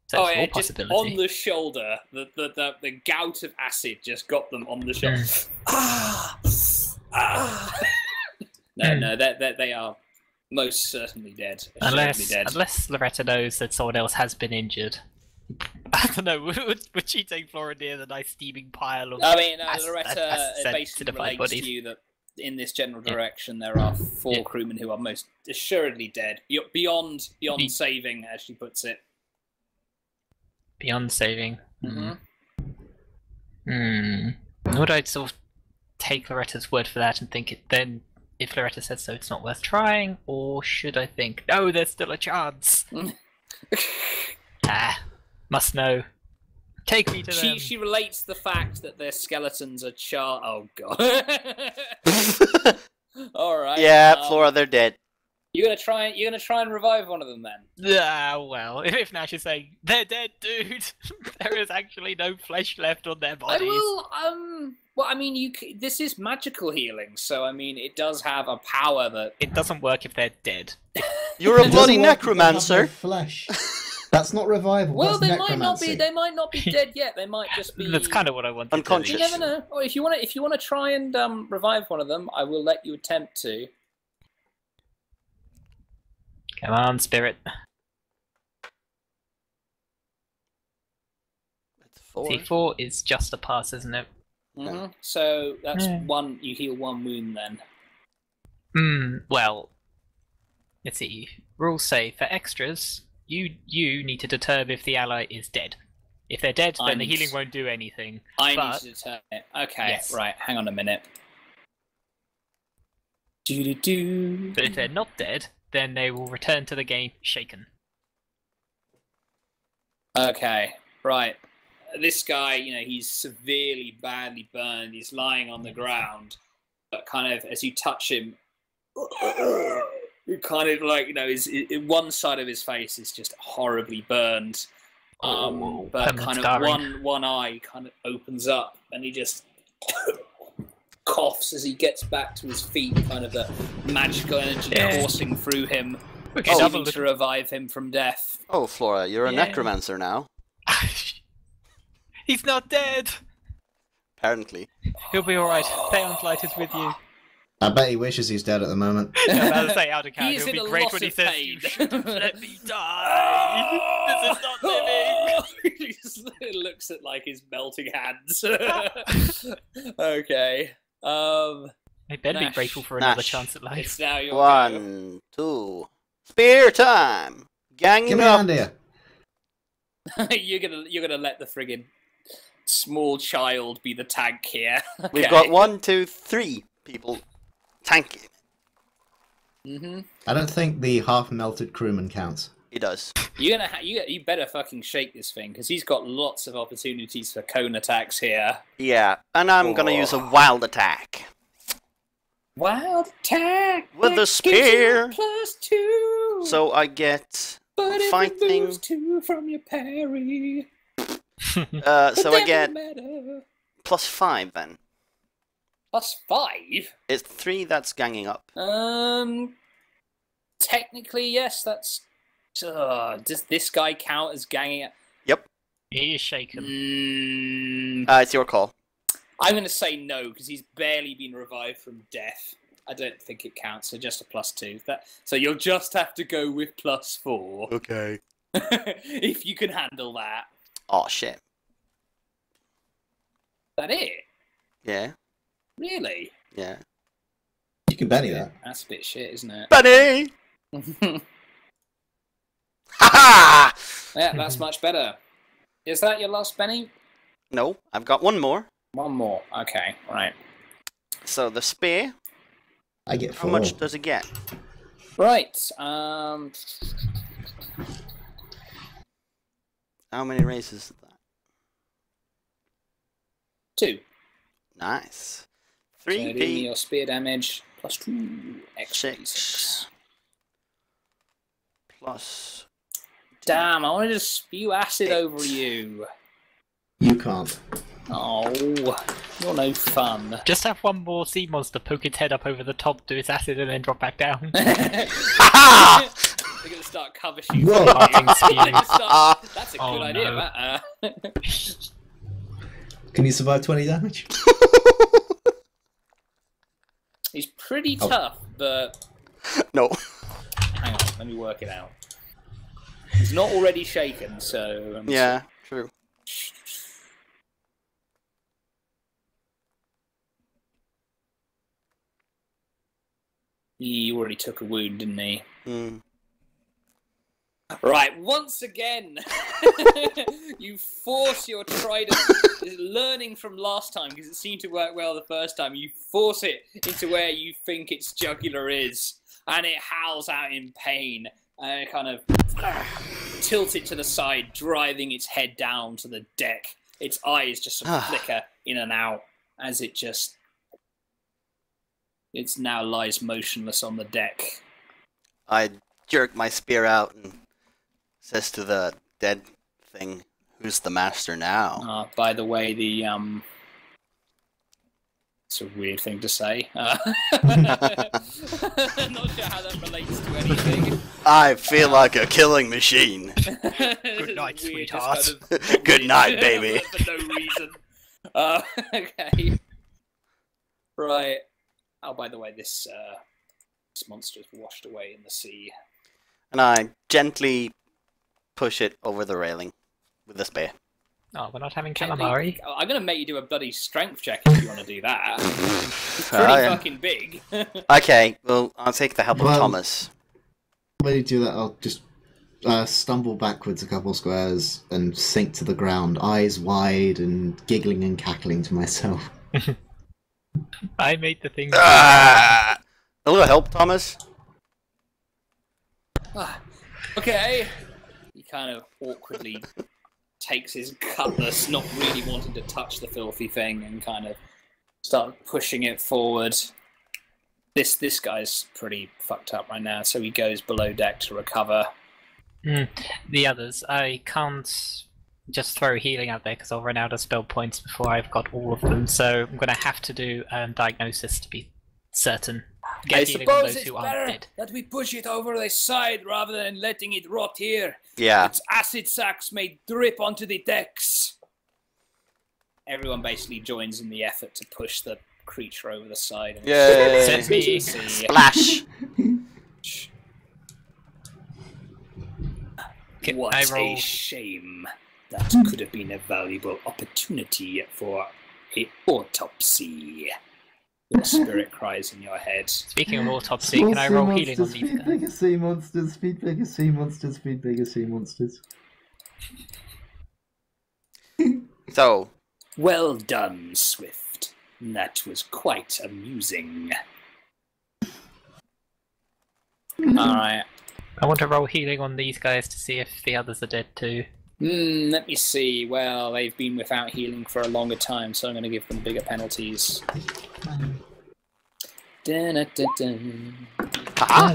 So Oh it's yeah, all just possibility. on the shoulder. The gout of acid just got them on the shoulder. No, they are most certainly dead. Assuredly dead. Unless Loretta knows that someone else has been injured. I don't know, would she take Flora near the nice steaming pile of... I mean, as Loretta said, basically certified relates bodies? to you that in this general direction there are 4 crewmen who are most assuredly dead. Beyond saving, as she puts it. Beyond saving. Mm-hmm. Would I sort of take Loretta's word for that and think it then, if Loretta says so, it's not worth trying? Or should I think, no, there's still a chance? Must know. Take me to them. She relates the fact that their skeletons are Oh god. All right. Yeah, Flora, they're dead. You're gonna try and revive one of them then. Well, if now she's saying they're dead, dude, there is actually no flesh left on their bodies. Well, I mean, this is magical healing, so I mean, it does have a power that It doesn't work if they're dead. You're a It bloody doesn't work if they have no necromancer. flesh. That's not revival. Well, that's they might not be. necromancy. They might not be dead yet. They might just be. That's kind of what I wanted. Unconscious. You never know. Or if you want to try and revive one of them, I will let you attempt to. Come on, spirit. It's 4. C4 is just a pass, isn't it? Mm-hmm. So that's Yeah. one. You heal 1 wound then. Well, let's see. Rules say for extras, you need to determine if the ally is dead. If they're dead, I then the need healing to- won't do anything. I But- need to determine it. Okay, Yes. right. Hang on a minute. Do. But if they're not dead, then they will return to the game shaken. Okay, right. This guy, he's severely, badly burned. He's lying on the ground, but kind of as you touch him, you kind of like, one side of his face is just horribly burned. But permanent kind of scarring. one eye kind of opens up, and he just coughs as he gets back to his feet. Kind of the magical energy Yeah. coursing through him. Okay, Oh. double Aiming to revive him from death. Oh, Flora, you're a Yeah. necromancer now. He's not dead! Apparently. He'll be alright. Thaeon's light is with you. I bet he wishes he's dead at the moment. I was about to say out of He character. is It'll in be a great lot when he of says, pain. "You should have let me die! This is not living!" He just looks at like his melting hands. Okay. I better be Nash. grateful for another Nash. chance at life. It's now your go. 1, 2. Spear time! Ganging Give me a up! hand here. you're gonna let the friggin' small child be the tank here. We've Okay. got 1, 2, 3 people tanking. Mm-hmm. I don't think the half-melted crewman counts. He does. You're gonna you better fucking shake this thing because he's got lots of opportunities for cone attacks here. Yeah, and I'm gonna use a wild attack. Wild attack With that the gives you spear. +2. So I get but it fighting. removes 2 from your parry. So But I that get don't matter. +5 then. +5. It's 3 that's ganging up. Technically, yes. That's. Does this guy count as ganging? Yep. He is shaken. It's your call. I'm going to say no because he's barely been revived from death. I don't think it counts. So just a +2. So you'll just have to go with +4 Okay. if you can handle that. Oh shit. That it? Yeah. Really? Yeah. You can Benny that. That's a bit shit, isn't it? Bunny! Ha Yeah, that's much better. Is that your last Benny? No, I've got one more. One more. Okay, right. So the spear, I get how 4. much does it get? Right. How many raises is that? 2. Nice. So do me 3p. your spear damage +2 extra 6 6. plus. Damn, I wanted to spew acid 8. over you. You can't. Oh, you're no fun. Just have one more sea monster poke its head up over the top, do its acid, and then drop back down. They're Ha gonna start cover shooting. Whoa. Fucking They're spew. gonna start- That's a Oh, good idea. no. That. Can you survive 20 damage? He's pretty Oh. tough, but No. hang on, let me work it out. He's not already shaken, so Yeah, true. He already took a wound, didn't he? Mm. Right, once again, you force your trident, learning from last time, because it seemed to work well the first time, you force it into where you think its jugular is, and it howls out in pain, and it kind of tilts it to the side, driving its head down to the deck. Its eyes just sort of flicker in and out, as it now lies motionless on the deck. I jerk my spear out and says to the dead thing, "Who's the master now?" By the way, it's a weird thing to say. Not sure how that relates to anything. I feel like a killing machine. Good night, Weird, sweetheart. just kind of Good night, weird, baby. For no reason. Okay. Right. Oh, by the way, this monster is washed away in the sea. And I gently push it over the railing with the spear. Oh, we're not having Can't calamari. be- I'm going to make you do a bloody strength check if you want to do that. It's pretty fucking big. Okay, well, I'll take the help of Well- Thomas. When you do that, I'll just stumble backwards a couple squares and sink to the ground, eyes wide and giggling and cackling to myself. I made the thing. Ah! A little help, Thomas? Okay. He kind of awkwardly takes his cutlass, not really wanting to touch the filthy thing, and kind of start pushing it forward. This guy's pretty fucked up right now, so he goes below deck to recover. The others, I can't just throw healing out there because I'll run out of spell points before I've got all of them. So I'm going to have to do diagnosis to be certain. get healing on suppose those it's who aren't better dead. that we push it over the side rather than letting it rot here. Yeah. Its acid sacs may drip onto the decks. Everyone basically joins in the effort to push the creature over the side. And Yay. Send me. Splash. Can What I roll? a shame. That could have been a valuable opportunity for a autopsy. Your spirit cries in your head. Speaking of autopsy, can I roll healing on these Feed guys? bigger sea monsters, feed bigger sea monsters, feed bigger sea monsters. So, Well done, Swift. That was quite amusing. Alright. I want to roll healing on these guys to see if the others are dead too. Let me see. Well, they've been without healing for a longer time, so I'm going to give them bigger penalties. Dun-dun-dun-dun. aha!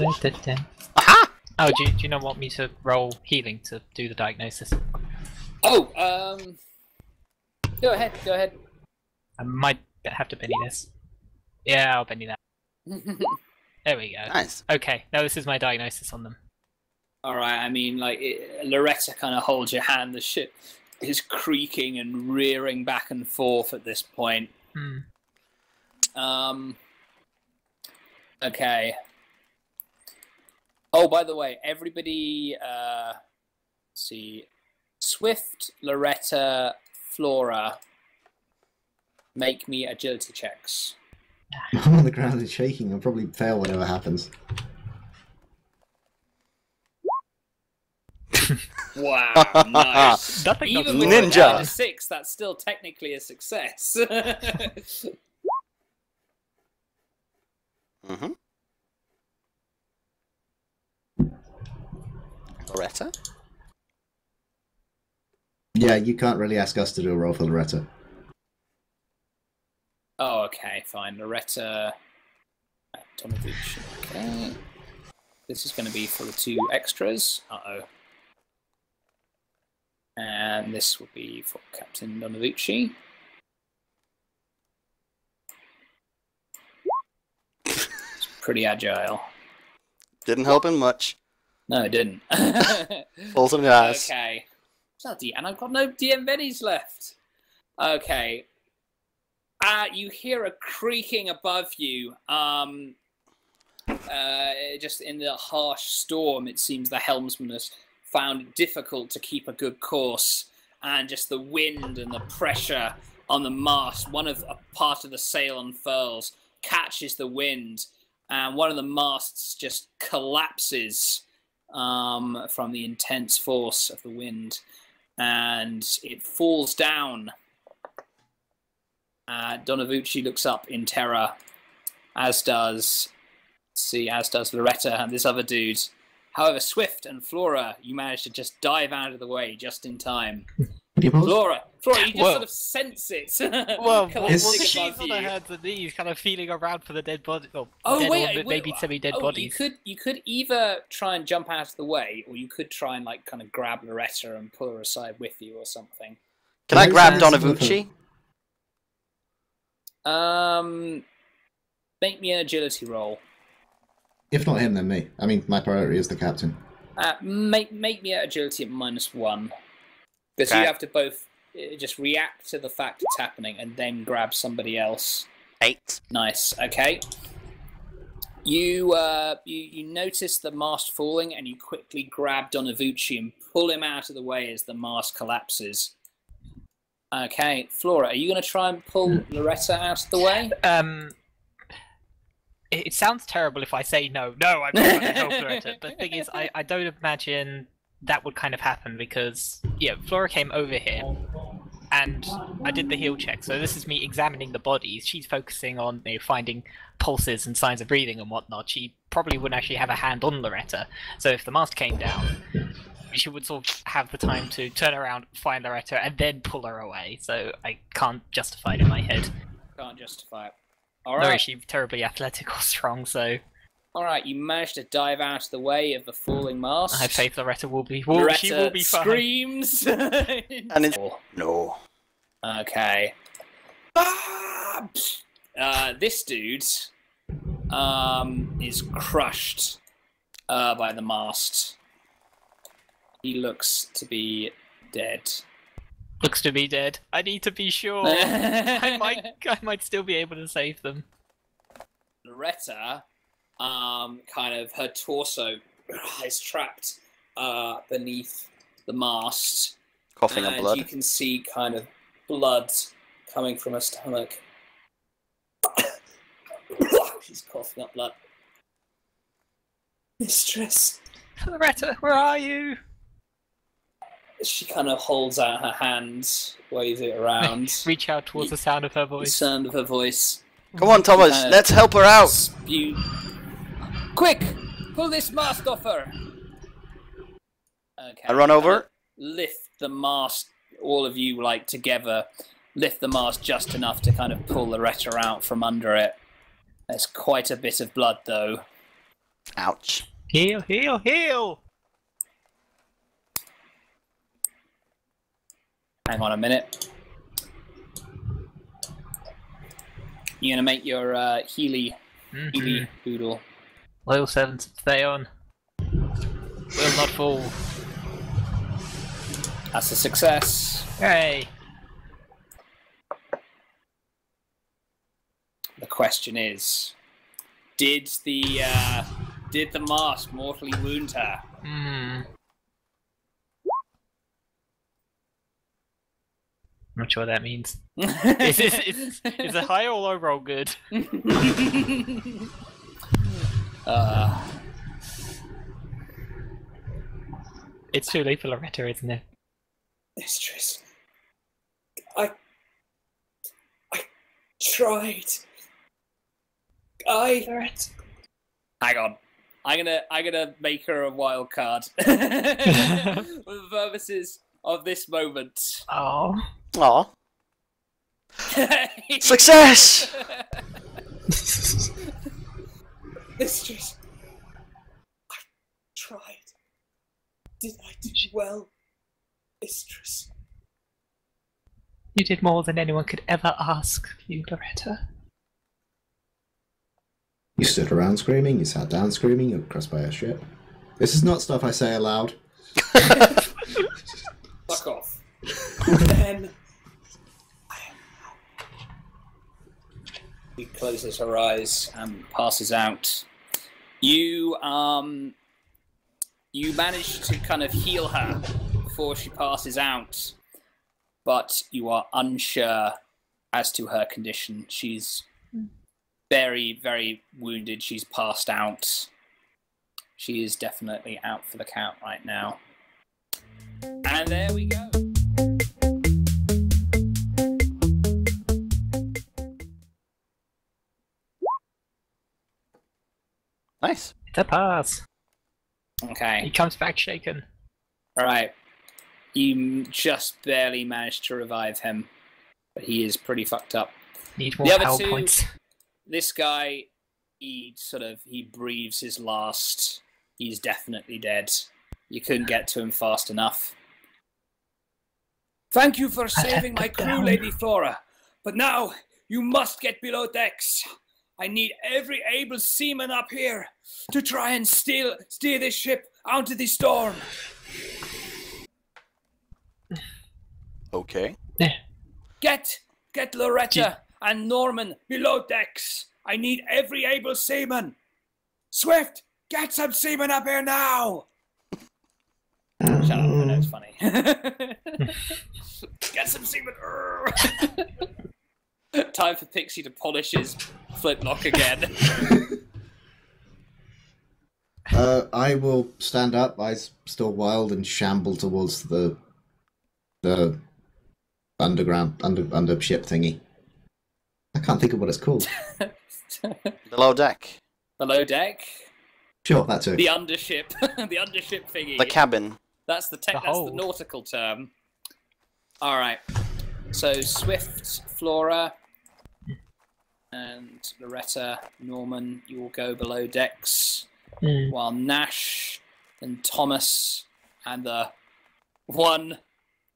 Aha! Oh, do you not want me to roll healing to do the diagnosis? Oh, go ahead, go ahead. I might have to penny this. Yeah, I'll penny that. There we go. Nice. Okay, now this is my diagnosis on them. Alright, I mean, like, Loretta kind of holds your hand. The ship is creaking and rearing back and forth at this point. Okay. Oh, by the way, everybody, let's see, Swift, Loretta, Flora, make me agility checks. I'm on the ground and shaking. I'll probably fail whatever happens. Wow, nice. Nothing Even not with to Ninja. a 6, that's still technically a success. Mm-hmm. Loretta? Yeah, you can't really ask us to do a roll for Loretta. Oh, okay, fine. Loretta, Tomovich. Okay. This is going to be for the 2 extras. Uh-oh. And this will be for Captain Donovucci. It's pretty agile. Didn't help him much. No, it didn't. Falls on his ass. Okay. Bloody, and I've got no DM bennies left. Okay. You hear a creaking above you. Just in the harsh storm, it seems the helmsman has found it difficult to keep a good course, and just the wind and the pressure on the mast. A part of the sail unfurls, catches the wind, and one of the masts just collapses from the intense force of the wind, and it falls down. Donovucci looks up in terror, as does Loretta and this other dude. However, Swift and Flora, you managed to just dive out of the way just in time. Flora, you just sort of sense it. Well, collapsing she's above on you. her hands and knees, kind of feeling around for the dead body. Or maybe semi-dead bodies. You could either try and jump out of the way, or you could try and kind of grab Loretta and pull her aside with you or something. Can I grab Nice. Donovucci? Make me an agility roll. If not him, then me. I mean, my priority is the captain. Make me an agility at -1. Because Okay. you have to both just react to the fact it's happening and then grab somebody else. 8. Nice. Okay. You notice the mast falling, and you quickly grab Donovucci and pull him out of the way as the mast collapses. Okay, Flora, are you going to try and pull Loretta out of the way? It sounds terrible if I say no. No, I'm not going to help Loretta. But the thing is, I don't imagine that would kind of happen because, yeah, Flora came over here and I did the heal check. So this is me examining the bodies. She's focusing on finding pulses and signs of breathing and whatnot. She probably wouldn't actually have a hand on Loretta. So if the mast came down, she would sort of have the time to turn around, find Loretta, and then pull her away. So I can't justify it in my head. Can't justify it. Nor Alright. is she terribly athletic or strong, so Alright, you managed to dive out of the way of the falling mast. I have faith Loretta will be. Loretta She will be fine. screams. And it's... No. Okay. This dude is crushed by the mast. He looks to be dead. Looks to be dead. I need to be sure. I might still be able to save them. Loretta, kind of her torso is trapped beneath the mast. Coughing up And blood. you can see kind of blood coming from her stomach. She's coughing up blood. Mistress. Loretta, where are you? She kind of holds out her hand, waves it around. Reach out towards the sound of her The voice. sound of her voice. Come on, Thomas, let's help her out! Spew. Quick! Pull this mast off her! Okay. I run over. Lift the mast, all of you, like, together. Lift the mast just enough to kind of pull Loretta out from under it. There's quite a bit of blood, though. Ouch. Heal, heal, heal! Hang on a minute. You're gonna make your Healy doodle. Loyal servants of Thaeon will not fall. That's a success. Hooray! The question is, did the mast mortally wound her? I'm not sure what that means. Is a high or low roll good? It's too late for Loretta, isn't it? Mistress, I tried. Loretta. Hang on. I'm gonna make her a wild card for the purposes of this moment. Oh. Aw. Success! Mistress, I tried. Did I do well, mistress? You did more than anyone could ever ask you, Loretta. You stood around screaming, you sat down screaming, you were crushed by a ship. This is not stuff I say aloud. Fuck off. Then she closes her eyes and passes out. You manage to kind of heal her before she passes out, but you are unsure as to her condition. She's very, very wounded. She's passed out. She is definitely out for the count right now. And there we go. Nice. It's a pass. He Okay. comes back shaken. All right. You just barely managed to revive him, but he is pretty fucked up. Need The more other power two- points. This guy, he breathes his last. He's definitely dead. You couldn't get to him fast enough. Thank you for saving my crew, Lady Flora. But now, you must get below decks. I need every able seaman up here to try and steer this ship out of the storm. Okay. Get Loretta and Norman below decks. I need every able seaman. Swift, get some seamen up here now. Shut up, I know it's funny. Get some seamen. Time for Pixie to polish his flintlock again. I will stand up, eyes still wild, and shamble towards the underground under ship thingy. I can't think of what it's called. Below deck. Below deck. Sure, that's it. The undership. The undership thingy. The cabin. That's the hold. nautical term. All right. So Swift, Flora, and Loretta, Norman, you will go below decks, while Nash and Thomas and the one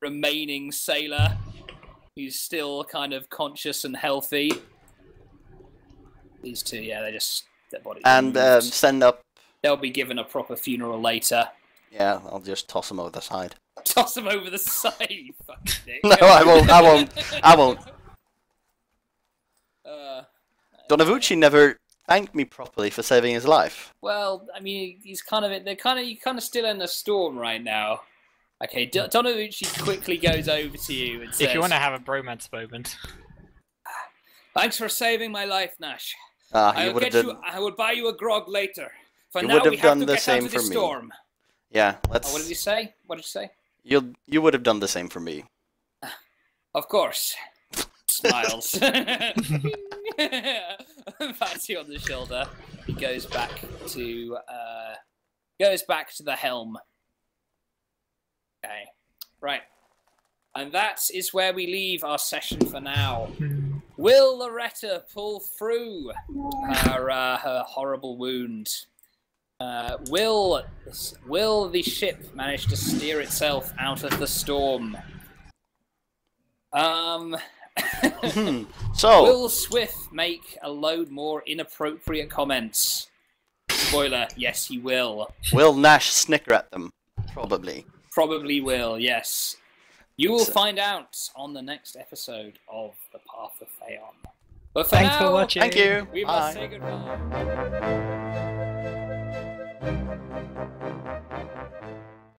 remaining sailor, who's still kind of conscious and healthy. These two, yeah, Their bodies And are moved. send up. They'll be given a proper funeral later. Yeah, I'll just toss them over the side. Toss them over the side, you fucking dick. No, I won't. I won't. I won't. Donavucci never thanked me properly for saving his life. Well, I mean, he's kind of you're kind of still in a storm right now. Okay, Donavucci quickly goes over to you and says, If you want to have a bromance moment. "Thanks for saving my life, Nash. I would have done. I will buy you a grog later. For You now, would have we have done to the get same out of the for me. storm." Yeah, Oh, what did you say? What did you say? You would have done the same for me. Of course. Smiles. Pats you on the shoulder. He goes back to the helm. Okay. Right. And that is where we leave our session for now. Will Loretta pull through her horrible wound? Will the ship manage to steer itself out of the storm? So, Will Swift make a load more inappropriate comments? Spoiler, yes he will. will Nash snicker at them? Probably. Probably will, yes. You will find out on the next episode of The Path of Thaeon. But for Thanks now, for watching. Thank you. we Bye. must say goodbye.